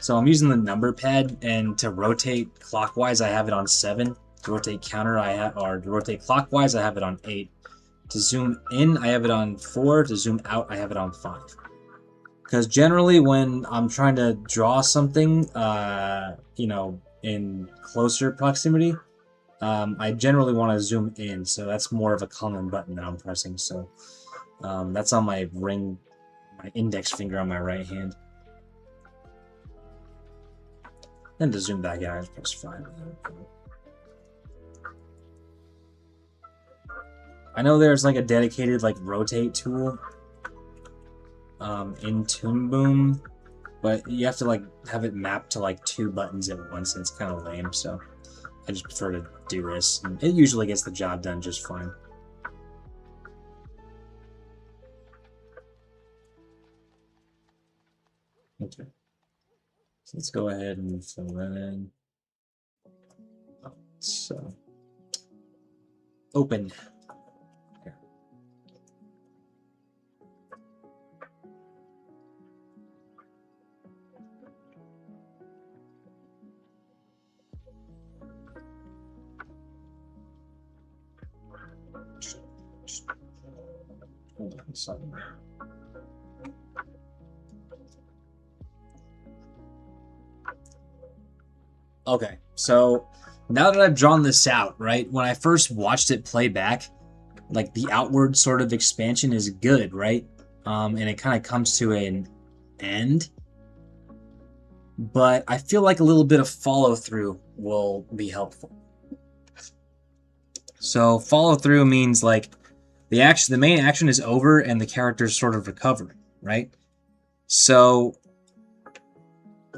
So I'm using the number pad, and to rotate clockwise, I have it on 7. To rotate to rotate clockwise, I have it on 8. To zoom in, I have it on 4. To zoom out, I have it on 5. Because generally, when I'm trying to draw something, you know, in closer proximity, I generally want to zoom in, so that's more of a common button that I'm pressing. So that's on my my index finger on my right hand. Then to zoom back out, I just press 5. I know there's like a dedicated like rotate tool in Toon Boom, but you have to like have it mapped to like 2 buttons at once, and it's kind of lame. So I just prefer to do this, and it usually gets the job done just fine. Okay. So let's go ahead and fill that in. So open. Here. Hold on a second. Okay, so now that I've drawn this out, right, when I first watched it play back, like the outward sort of expansion is good, right? And it kind of comes to an end. But I feel like a little bit of follow through will be helpful. So follow through means like the main action is over and the character's sort of recovering, right? So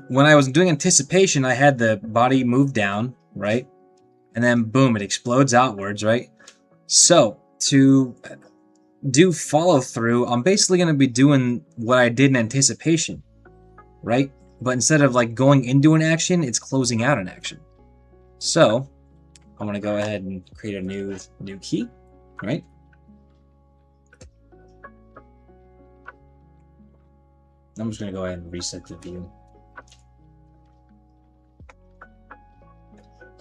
when I was doing anticipation, I had the body move down, right? And then boom, it explodes outwards, right? So to do follow through, I'm basically going to be doing what I did in anticipation, right? But instead of like going into an action, it's closing out an action. So I'm going to go ahead and create a new key, right? I'm just going to go ahead and reset the view.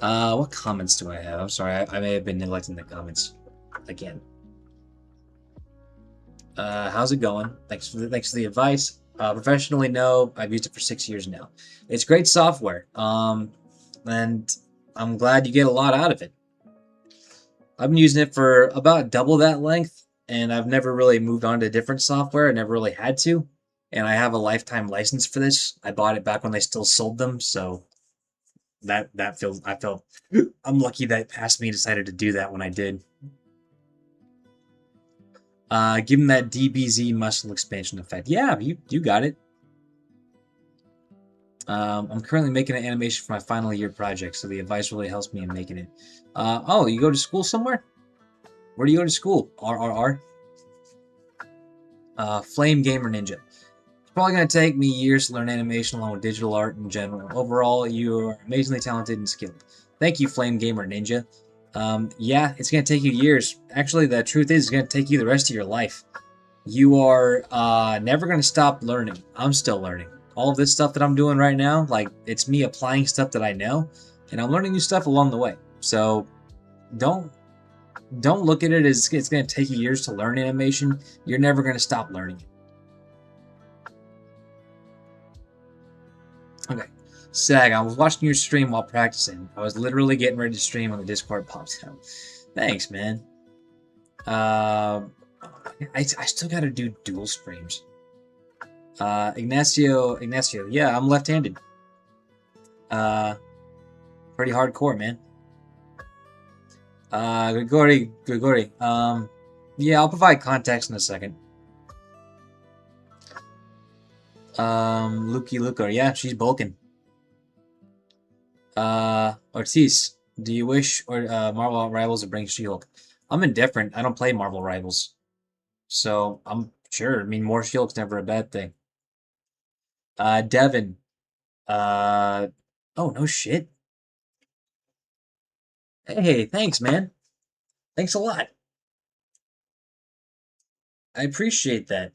What comments do I have? I'm sorry, I may have been neglecting the comments again. How's it going? Thanks for the advice. Professionally, no, I've used it for 6 years now. It's great software, and I'm glad you get a lot out of it. I've been using it for about double that length, and I've never really moved on to different software. I never really had to, and I have a lifetime license for this. I bought it back when they still sold them, so I felt I'm lucky that Past Me decided to do that when I did. Give him that DBZ muscle expansion effect. Yeah, you got it. I'm currently making an animation for my final year project, so the advice really helps me in making it. Oh, you go to school somewhere? Where do you go to school? RRR? Flame Gamer Ninja. It's probably going to take me years to learn animation along with digital art in general. Overall, you are amazingly talented and skilled. Thank you, Flame Gamer Ninja. Yeah, it's going to take you years. Actually, the truth is, it's going to take you the rest of your life. You are never going to stop learning. I'm still learning. All of this stuff that I'm doing right now, like, it's me applying stuff that I know, and I'm learning new stuff along the way. So don't look at it as it's going to take you years to learn animation. You're never going to stop learning it. Okay, Sag, I was watching your stream while practicing. I was literally getting ready to stream when the Discord popped out. Thanks, man. I still gotta do dual streams. Ignacio, yeah, I'm left-handed. Pretty hardcore, man. Grigori, yeah, I'll provide context in a second. Lucar, yeah, she's bulking. Ortiz, do you wish Marvel Rivals to bring She-Hulk? I'm indifferent. I don't play Marvel Rivals. So, I'm sure. I mean, more She-Hulk's never a bad thing. Devin. Oh, no shit. Hey, thanks, man. Thanks a lot. I appreciate that.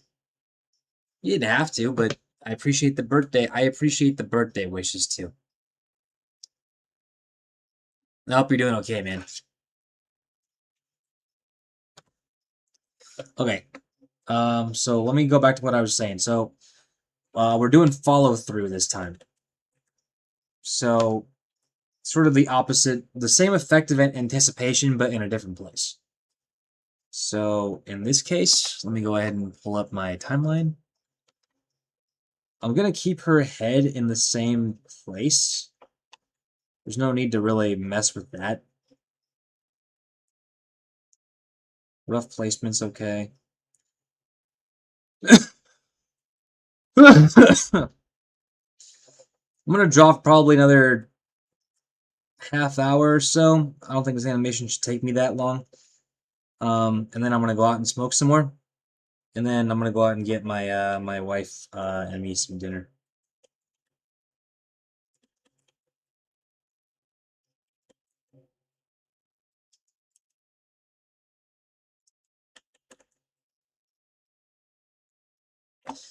You didn't have to, but I appreciate the birthday. I appreciate the birthday wishes too. I hope you're doing okay, man. Okay. So let me go back to what I was saying. So, we're doing follow through this time. So, sort of the opposite, the same effective anticipation, but in a different place. So, in this case, let me go ahead and pull up my timeline. I'm gonna keep her head in the same place. There's no need to really mess with that. Rough placement's okay. I'm gonna draw probably another half hour or so. I don't think this animation should take me that long. And then I'm gonna go out and smoke some more. And then I'm gonna go out and get my my wife and me some dinner.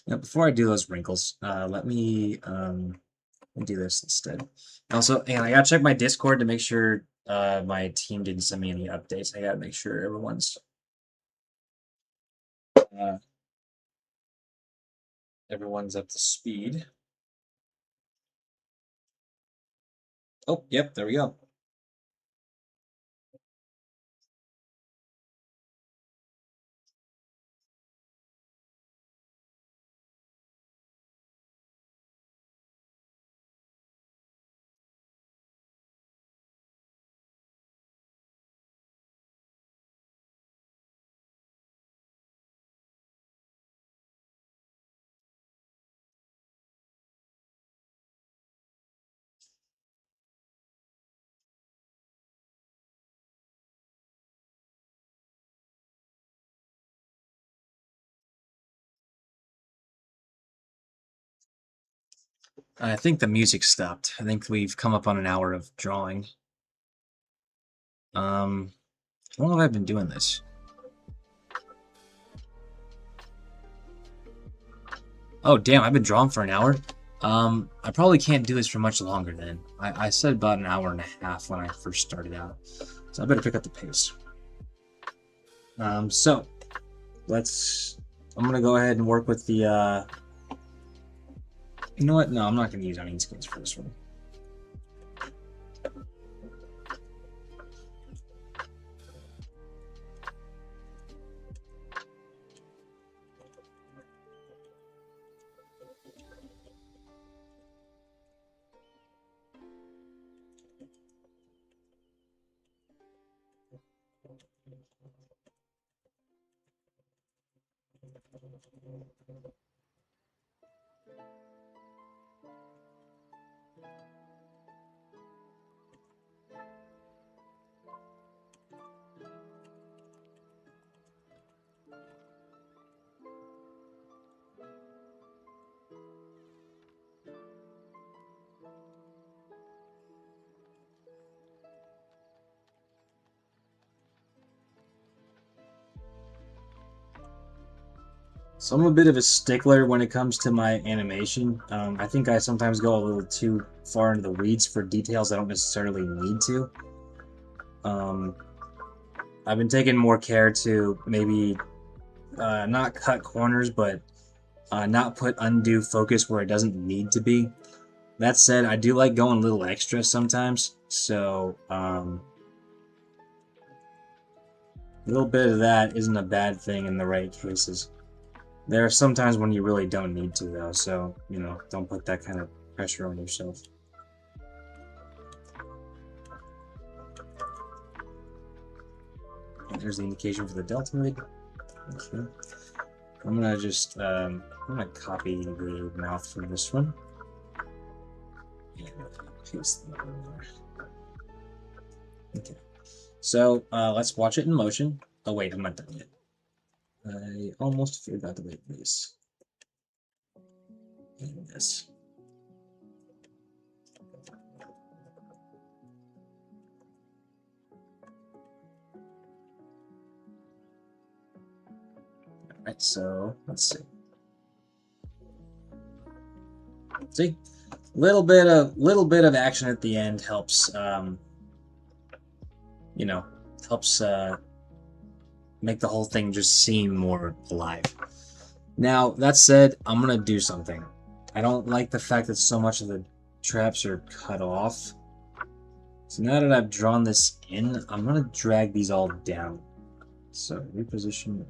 Now, before I do those wrinkles, let me do this instead. Also, and I gotta check my Discord to make sure my team didn't send me any updates. I gotta make sure everyone's up to speed. Oh, yep, there we go. I think the music stopped. I think we've come up on an hour of drawing. How long have I been doing this? Oh, damn, I've been drawing for an hour? I probably can't do this for much longer then. I said about an hour and a half when I first started out. So I better pick up the pace. So, I'm gonna go ahead and work with the, you know what? No, I'm not gonna use onion skins for this one. So I'm a bit of a stickler when it comes to my animation. I think I sometimes go a little too far into the weeds for details I don't necessarily need to. I've been taking more care to maybe not cut corners, but not put undue focus where it doesn't need to be. That said, I do like going a little extra sometimes, so a little bit of that isn't a bad thing in the right cases. There are some times when you really don't need to, though, so, you know, don't put that kind of pressure on yourself. There's the indication for the deltoid. Okay. I'm gonna just, I'm gonna copy the mouth from this one. And paste that in there. Okay. So, let's watch it in motion. Oh, wait, I'm not done yet. I almost forgot to make this. And this. Alright, so, let's see. See? Little bit of action at the end helps, you know, helps, make the whole thing just seem more alive. Now, that said, I'm gonna do something. I don't like the fact that so much of the traps are cut off. So now that I've drawn this in, I'm gonna drag these all down. So reposition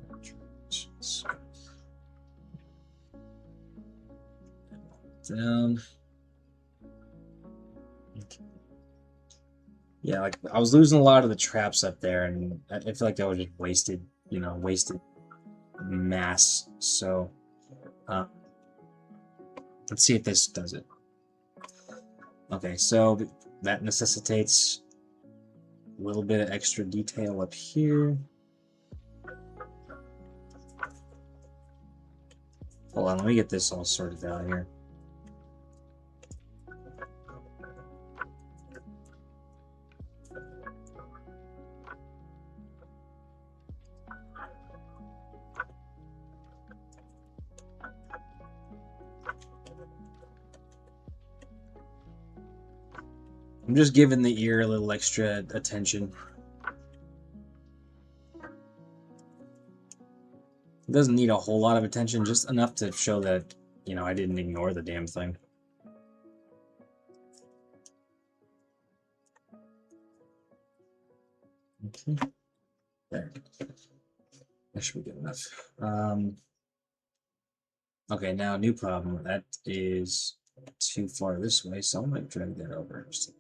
down. Okay. Yeah, like I was losing a lot of the traps up there, and I feel like that was just wasted, you know, wasted mass. So uh, let's see if this does it. Okay, so that necessitates a little bit of extra detail up here. Hold on, let me get this all sorted out here. I'm just giving the ear a little extra attention. It doesn't need a whole lot of attention, just enough to show that, you know, I didn't ignore the damn thing. Okay. There. That should be good enough. Okay, now new problem. That is too far this way, so I'm going to drag that over. Just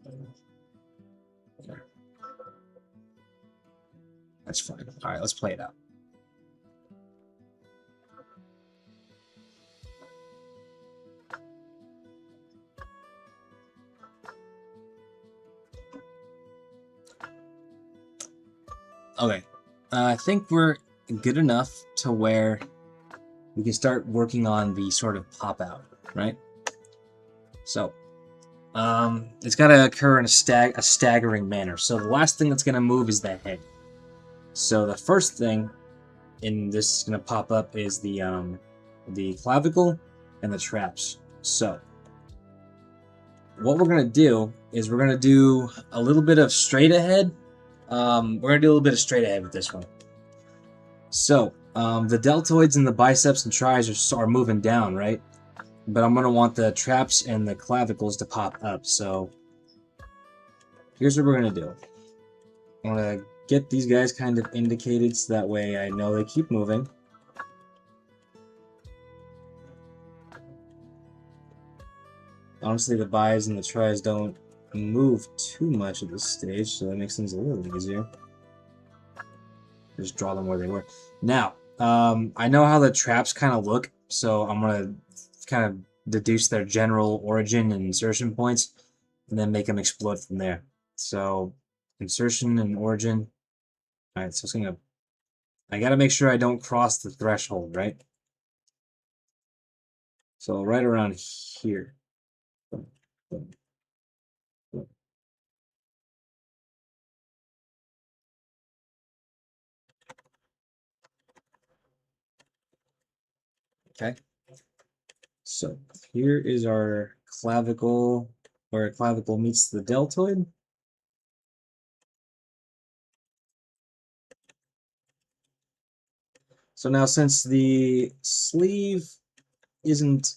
there. That's fine. Alright, let's play it out. Okay, I think we're good enough to where we can start working on the sort of pop out, right? So, it's got to occur in a staggering manner. So the last thing that's going to move is the head. So the first thing in this is going to pop up is the clavicle and the traps. So what we're going to do is we're going to do a little bit of straight ahead. We're going to do a little bit of straight ahead with this one. So the deltoids and the biceps and tris are moving down, right? But I'm going to want the traps and the clavicles to pop up. So here's what we're going to do. I'm going to get these guys kind of indicated so that way I know they keep moving. Honestly, the bis and the tris don't move too much at this stage, so that makes things a little easier. Just draw them where they were. Now, I know how the traps kind of look, so I'm going to kind of deduce their general origin and insertion points, and then make them explode from there. So, insertion and origin. Alright, so it's gonna... I gotta make sure I don't cross the threshold, right? So right around here. Boom, boom, boom. Okay. So here is our clavicle, where clavicle meets the deltoid. So now since the sleeve isn't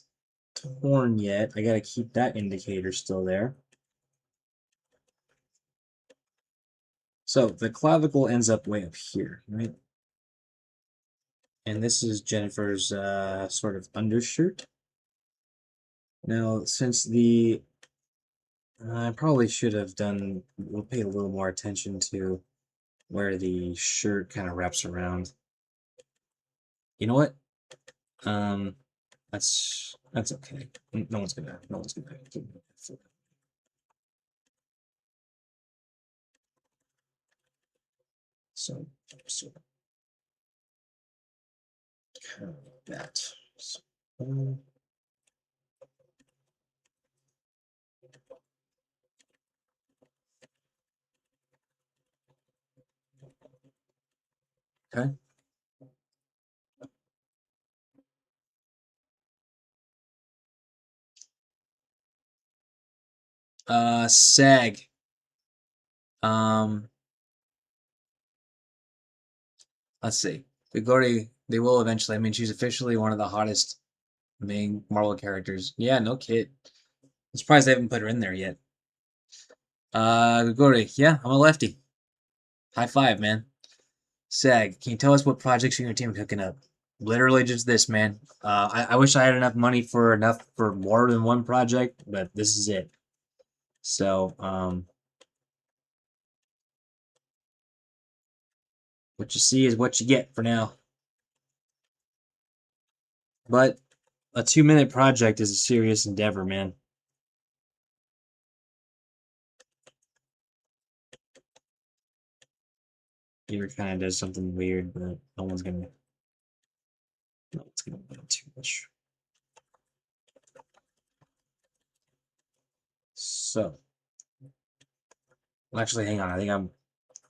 torn yet. I gotta keep that indicator still there. So the clavicle ends up way up here, right? And this is Jennifer's sort of undershirt. Now, since the I probably should have done, we'll pay a little more attention to where the shirt kind of wraps around. You know what? Um, that's okay. No one's gonna. So, so kind of like that. So, okay. Sag. Um, let's see. Vigori, they will eventually. I mean, she's officially one of the hottest main Marvel characters. Yeah, no kid. I'm surprised they haven't put her in there yet. Vigori, yeah, I'm a lefty. High five, man. Sag, can you tell us what projects you and your team are cooking up? Literally just this, man. I wish I had enough money for more than one project, but this is it. So, what you see is what you get for now. But a 2-minute project is a serious endeavor, man. Beaver kind of does something weird, but no one's gonna know too much. So, actually, hang on.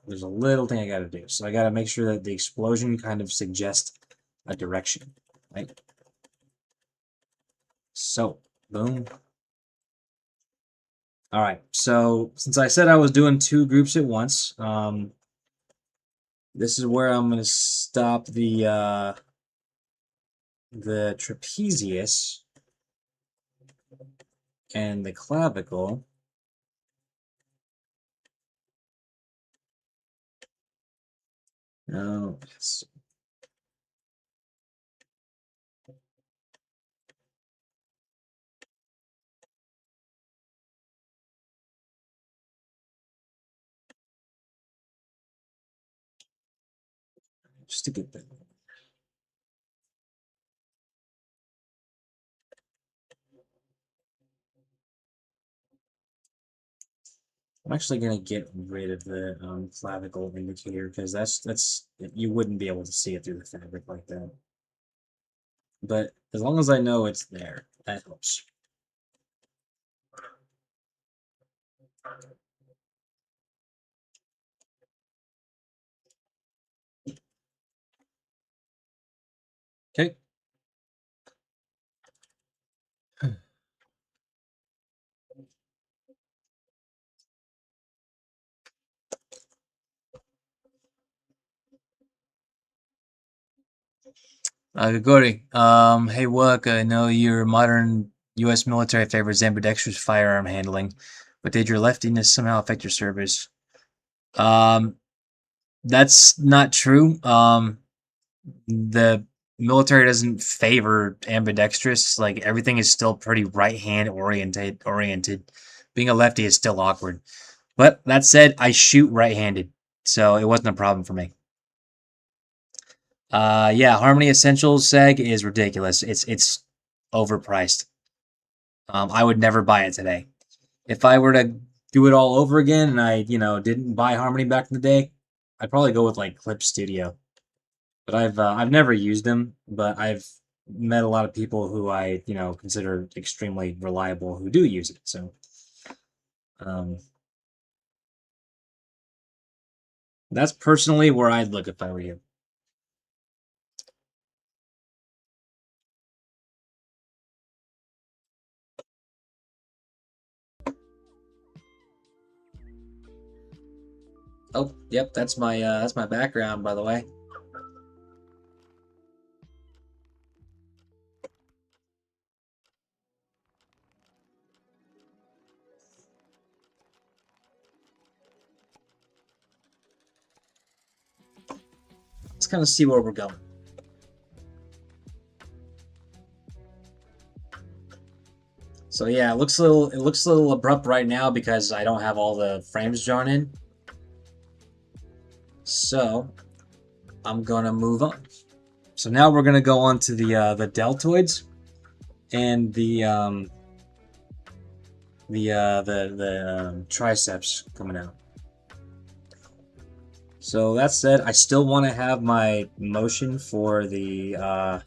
There's a little thing I gotta do. So I gotta make sure that the explosion kind of suggests a direction, right? So, boom. All right. So since I said I was doing 2 groups at once, this is where I'm gonna stop the trapezius and the clavicle. Oh, just to get that. I'm actually gonna get rid of the clavicle indicator because that's you wouldn't be able to see it through the fabric like that. But as long as I know it's there, that helps. Okay. Grigori, hey, look, I know your modern U.S. military favors ambidextrous firearm handling, but did your leftiness somehow affect your service? Um, that's not true. The military doesn't favor ambidextrous. Like everything is still pretty right hand oriented. Being a lefty is still awkward. But that said, I shoot right-handed, so it wasn't a problem for me. Yeah, Harmony Essentials seg is ridiculous. It's overpriced. I would never buy it today. If I were to do it all over again and I, didn't buy Harmony back in the day, I'd probably go with like Clip Studio. But I've never used them, but I've met a lot of people who I, consider extremely reliable who do use it. So, um, that's personally where I'd look if I were you. Oh, yep, that's my background, by the way. let's kind of see where we're going. So yeah, it looks a little abrupt right now because I don't have all the frames drawn in. So I'm gonna move on. So now we're gonna go on to the deltoids and the triceps coming out. So that said, I still want to have my motion for the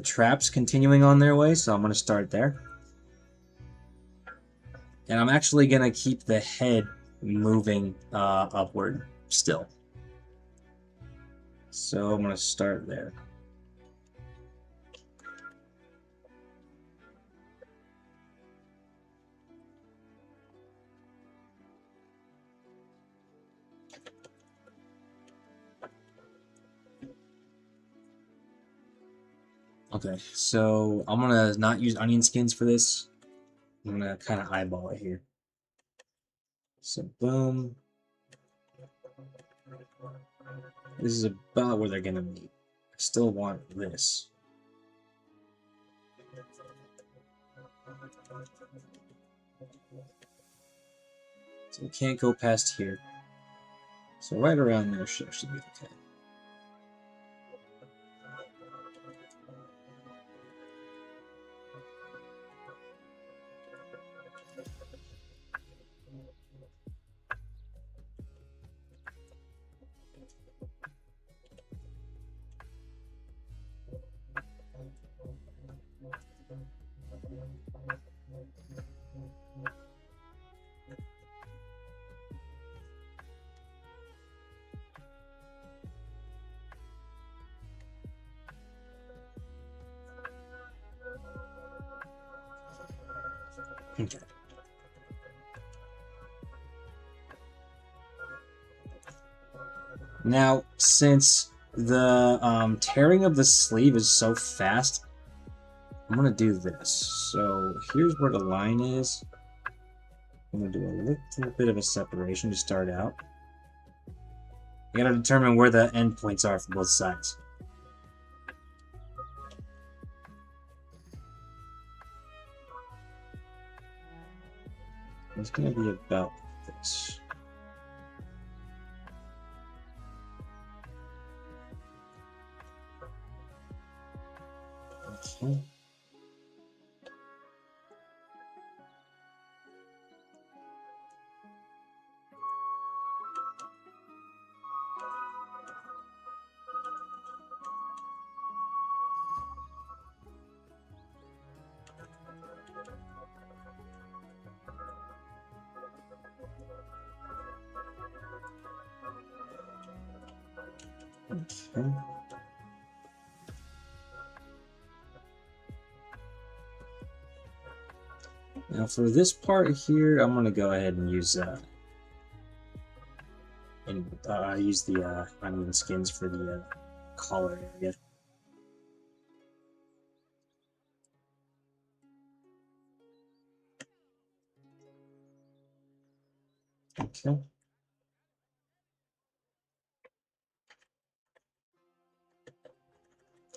traps continuing on their way, so I'm gonna start there. And I'm actually gonna keep the head moving upward still. So I'm gonna start there. Okay, so I'm gonna not use onion skins for this. I'm gonna kind of eyeball it here. So boom. This is about where they're gonna meet. I still want this. So we can't go past here. So right around there should be okay. Okay. Now, since the tearing of the sleeve is so fast, I'm gonna do this. So here's where the line is. I'm gonna do a little bit of a separation to start out. You gotta determine where the endpoints are for both sides. It's gonna be about this. Okay. Okay. Now for this part here, I'm gonna go ahead and use use the onion skins for the collar area. Okay.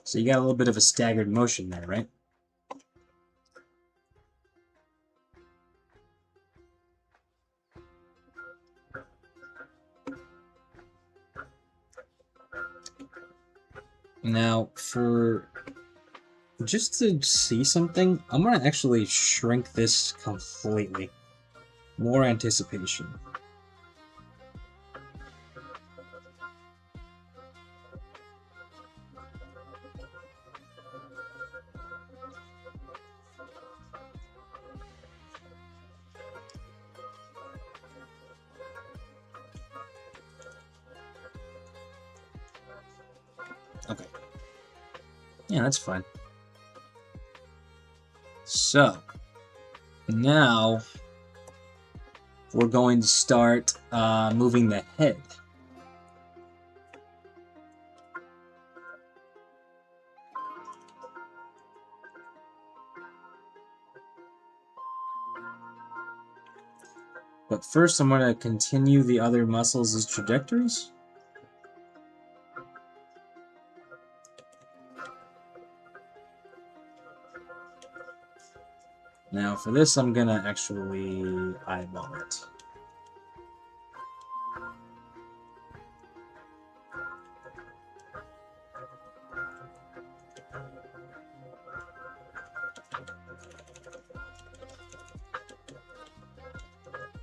So you got a little bit of a staggered motion there, right? Now, for just to see something, I'm gonna actually shrink this completely. More anticipation. Okay. Yeah, that's fine. So, now we're going to start moving the head. But first, I'm going to continue the other muscles as trajectories. Now for this, I'm gonna actually eyeball it.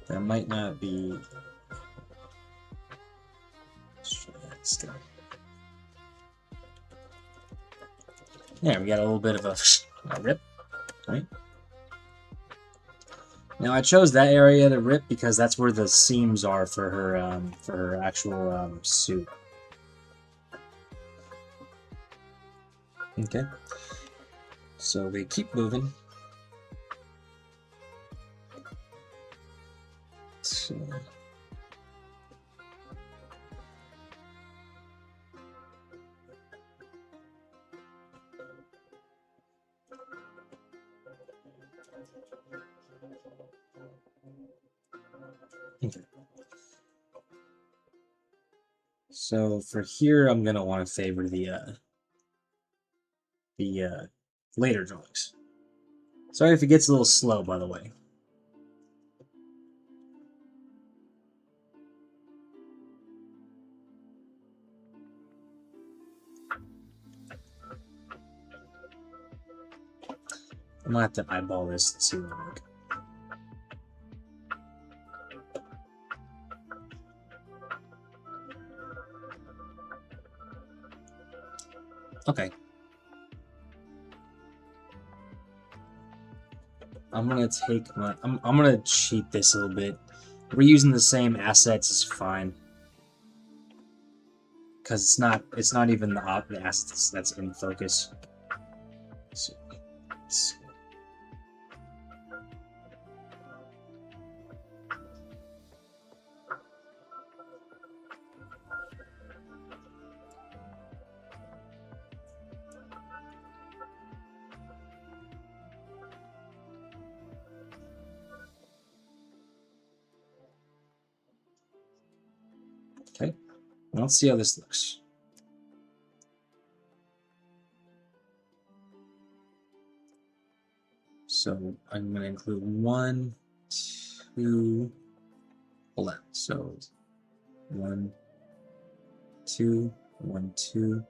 That might not be. Yeah, we got a little bit of a rip, right? Now I chose that area to rip because that's where the seams are for her actual suit. Okay. So we keep moving. So. Okay. So for here, I'm gonna want to favor the later drawings. Sorry if it gets a little slow, by the way. I'm gonna have to eyeball this and see what I work. Okay. I'm gonna take my. I'm gonna cheat this a little bit. Reusing the same assets is fine. Because it's not even the assets that's in focus. So, okay, let's see how this looks. So I'm gonna include 1, 2. Hold on. So 1, 2, 1, 2.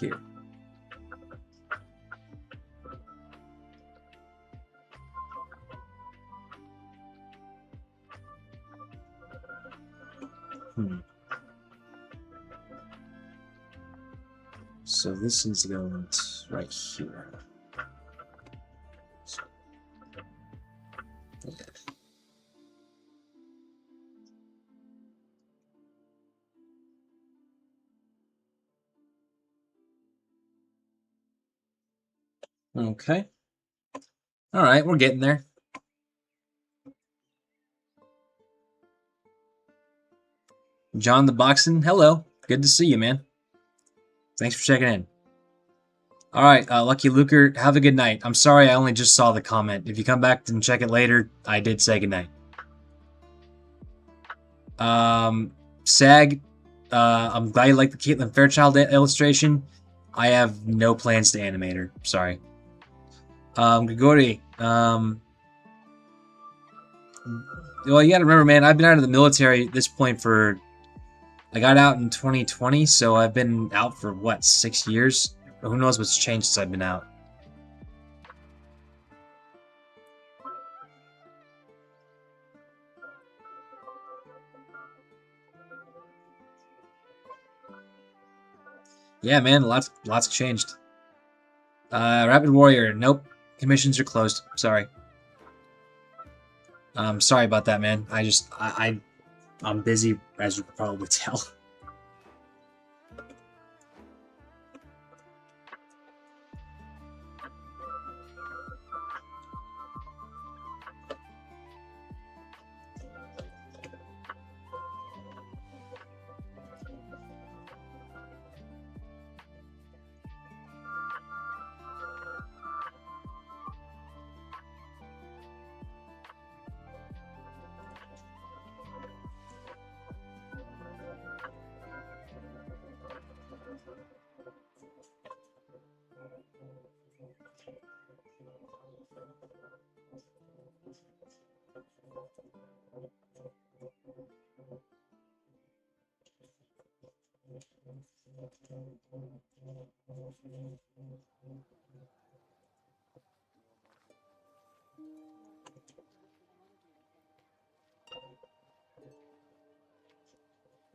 Here. So this needs to go right here. Okay. Okay. All right, we're getting there. John the Boxing, hello. Good to see you, man. Thanks for checking in. All right, Lucky Luker, have a good night. I'm sorry I only just saw the comment. If you come back and check it later, I did say good night. Sag, I'm glad you like the Caitlin Fairchild illustration. I have no plans to animate her. Sorry. Grigori, well, you gotta remember, man, I've been out of the military at this point for... I got out in 2020, so I've been out for, what, 6 years? Who knows what's changed since I've been out. Yeah, man, lots changed. Rapid Warrior, nope. Commissions are closed. Sorry. Sorry about that, man. I'm busy, as you can probably tell.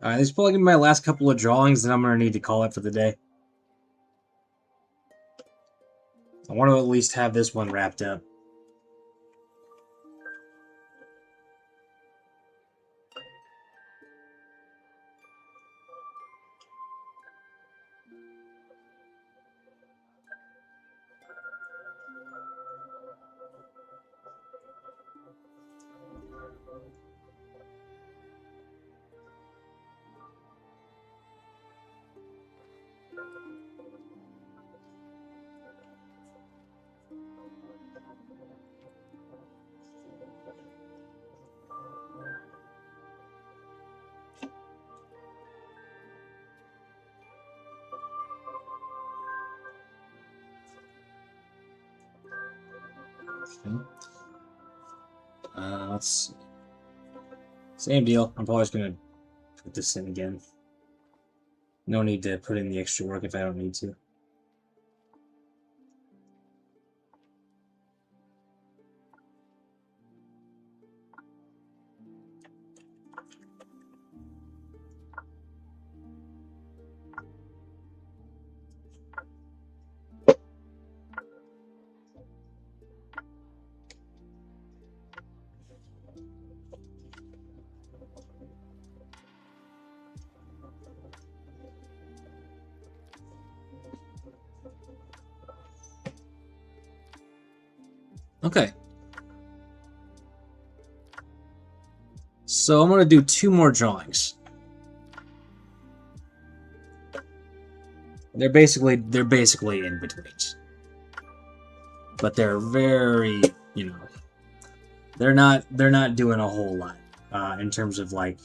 Alright, this is probably gonna be my last couple of drawings, and I'm gonna need to call it for the day. I want to at least have this one wrapped up. Let's see. Same deal. I'm probably just gonna put this in again. No need to put in the extra work if I don't need to. Okay. So I'm gonna do 2 more drawings. They're basically in betweens, but they're very, they're not doing a whole lot in terms of like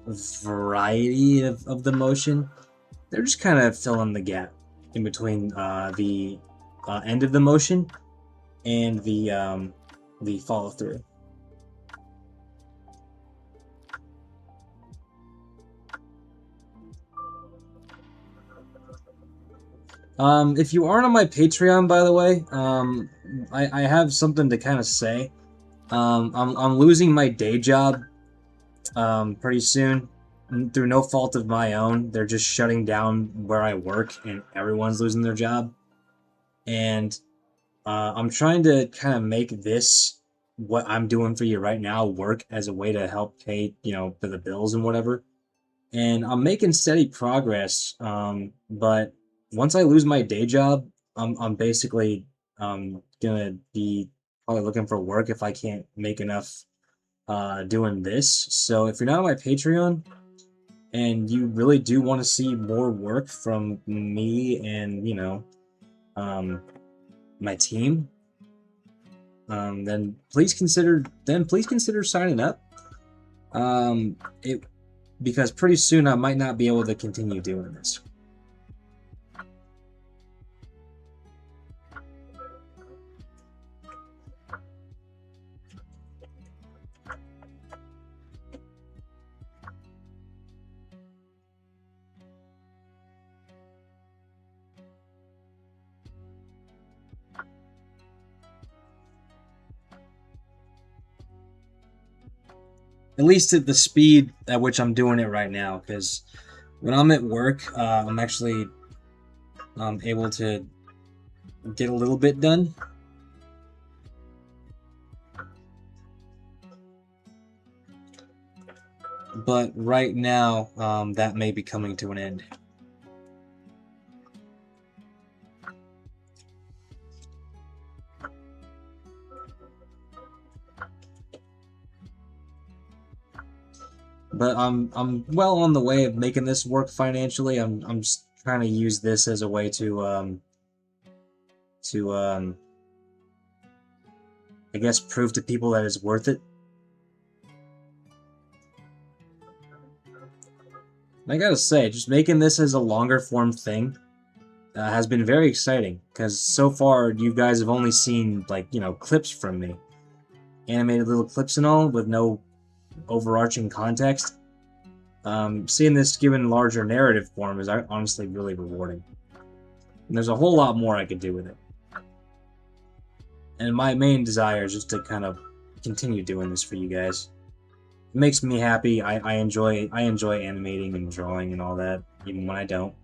variety of the motion. They're just kind of filling the gap in between the end of the motion and the follow through. If you aren't on my Patreon, by the way, I have something to kind of say. I'm losing my day job pretty soon through no fault of my own. They're just shutting down where I work, and everyone's losing their job. And I'm trying to kind of make this, what I'm doing for you right now, work as a way to help pay, for the bills and whatever. And I'm making steady progress. But once I lose my day job, I'm basically gonna be probably looking for work if I can't make enough doing this. So if you're not on my Patreon and you really do want to see more work from me and my team, then please consider signing up. Because pretty soon I might not be able to continue doing this. At least at the speed at which I'm doing it right now, because when I'm at work, I'm actually able to get a little bit done. But right now, that may be coming to an end. But I'm well on the way of making this work financially. I'm just trying to use this as a way to I guess prove to people that it's worth it. And I gotta say, just making this as a longer form thing has been very exciting, because so far you guys have only seen like clips from me, animated little clips and all with no overarching context. Seeing this given larger narrative form is honestly really rewarding. And there's a whole lot more I could do with it. And my main desire is just to kind of continue doing this for you guys. It makes me happy. I enjoy animating and drawing and all that, even when I don't.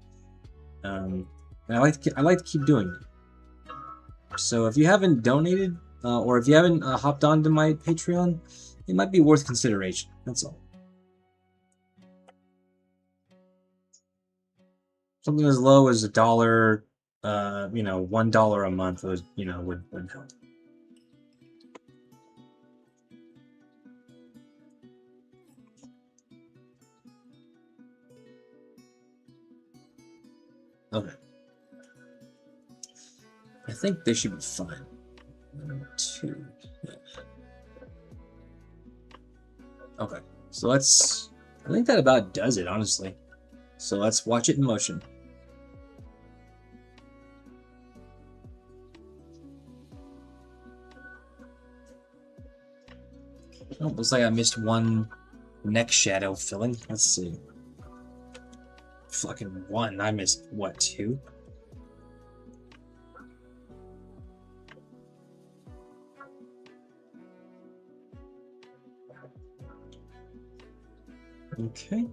And I like to keep doing it. So if you haven't donated, or if you haven't hopped onto my Patreon, it might be worth consideration. That's all. Something as low as $1, $1 a month would help. Okay. I think they should be fine. 2. Yeah. Okay. So I think that about does it, honestly. So let's watch it in motion. Oh, looks like I missed one neck shadow filling. Let's see. Fucking 1. I missed, what, 2? Okay.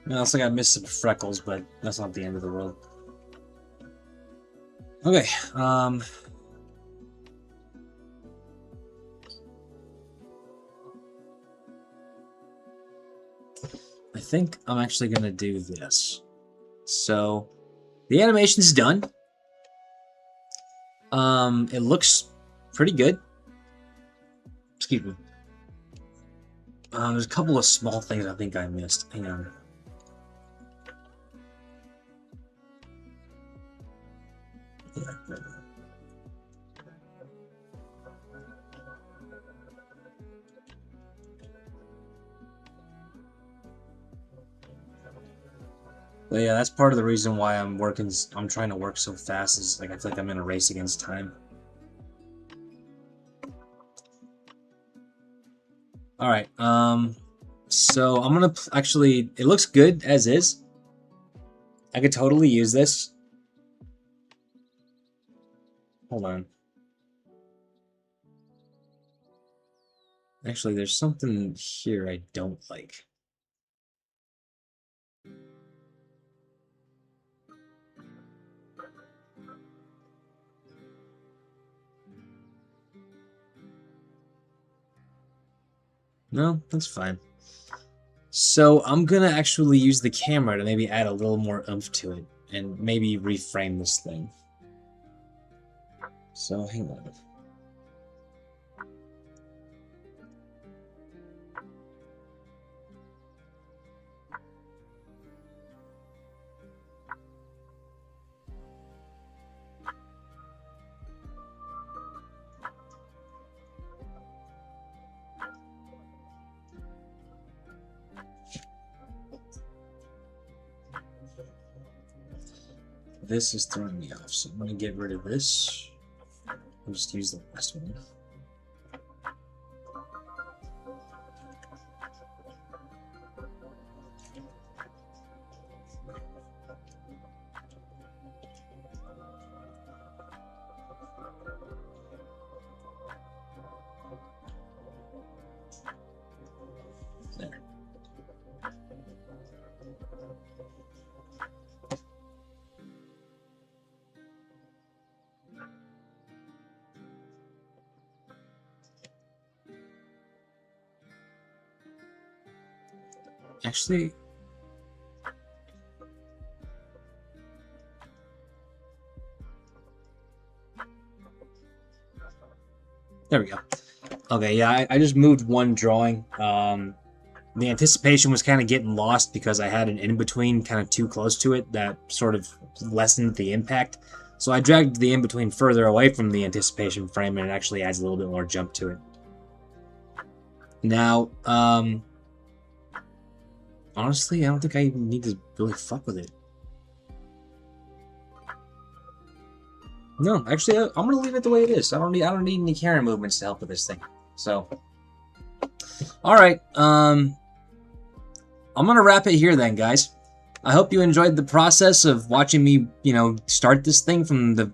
Now, looks like I missed some freckles, but that's not the end of the world. Okay, I think I'm actually gonna do this. So, the animation's done. It looks pretty good. Excuse me. There's a couple of small things I think I missed. Hang on. But yeah, that's part of the reason why I'm trying to work so fast, is like I feel like I'm in a race against time. Alright, so I'm gonna actually, it looks good as is. I could totally use this. Hold on. Actually, there's something here I don't like. No, that's fine. So I'm gonna actually use the camera to maybe add a little more oomph to it, and maybe reframe this thing. So hang on. This is throwing me off, so I'm gonna get rid of this. I'll just use the last one. There. Actually, there we go. Okay, yeah, I just moved one drawing. The anticipation was kind of getting lost because I had an in-between kind of too close to it that sort of lessened the impact. So I dragged the in-between further away from the anticipation frame, and it actually adds a little bit more jump to it. Now, honestly, I don't think I even need to really fuck with it. No, actually, I'm gonna leave it the way it is. I don't need any camera movements to help with this thing. So, all right. I'm gonna wrap it here then, guys. I hope you enjoyed the process of watching me, start this thing from the,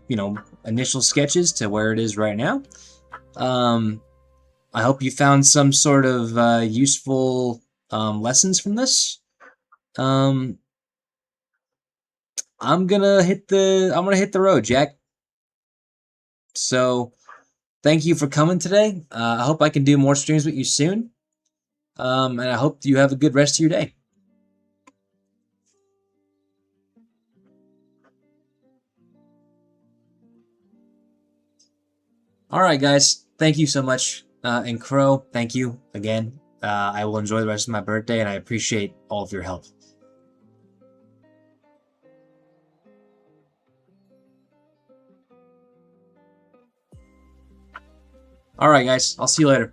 initial sketches to where it is right now. I hope you found some sort of useful lessons from this. Um, I'm gonna hit the road, Jack. So thank you for coming today. I hope I can do more streams with you soon. And I hope you have a good rest of your day. All right, guys. Thank you so much. And Crow, thank you again. I will enjoy the rest of my birthday, and I appreciate all of your help. All right, guys. I'll see you later.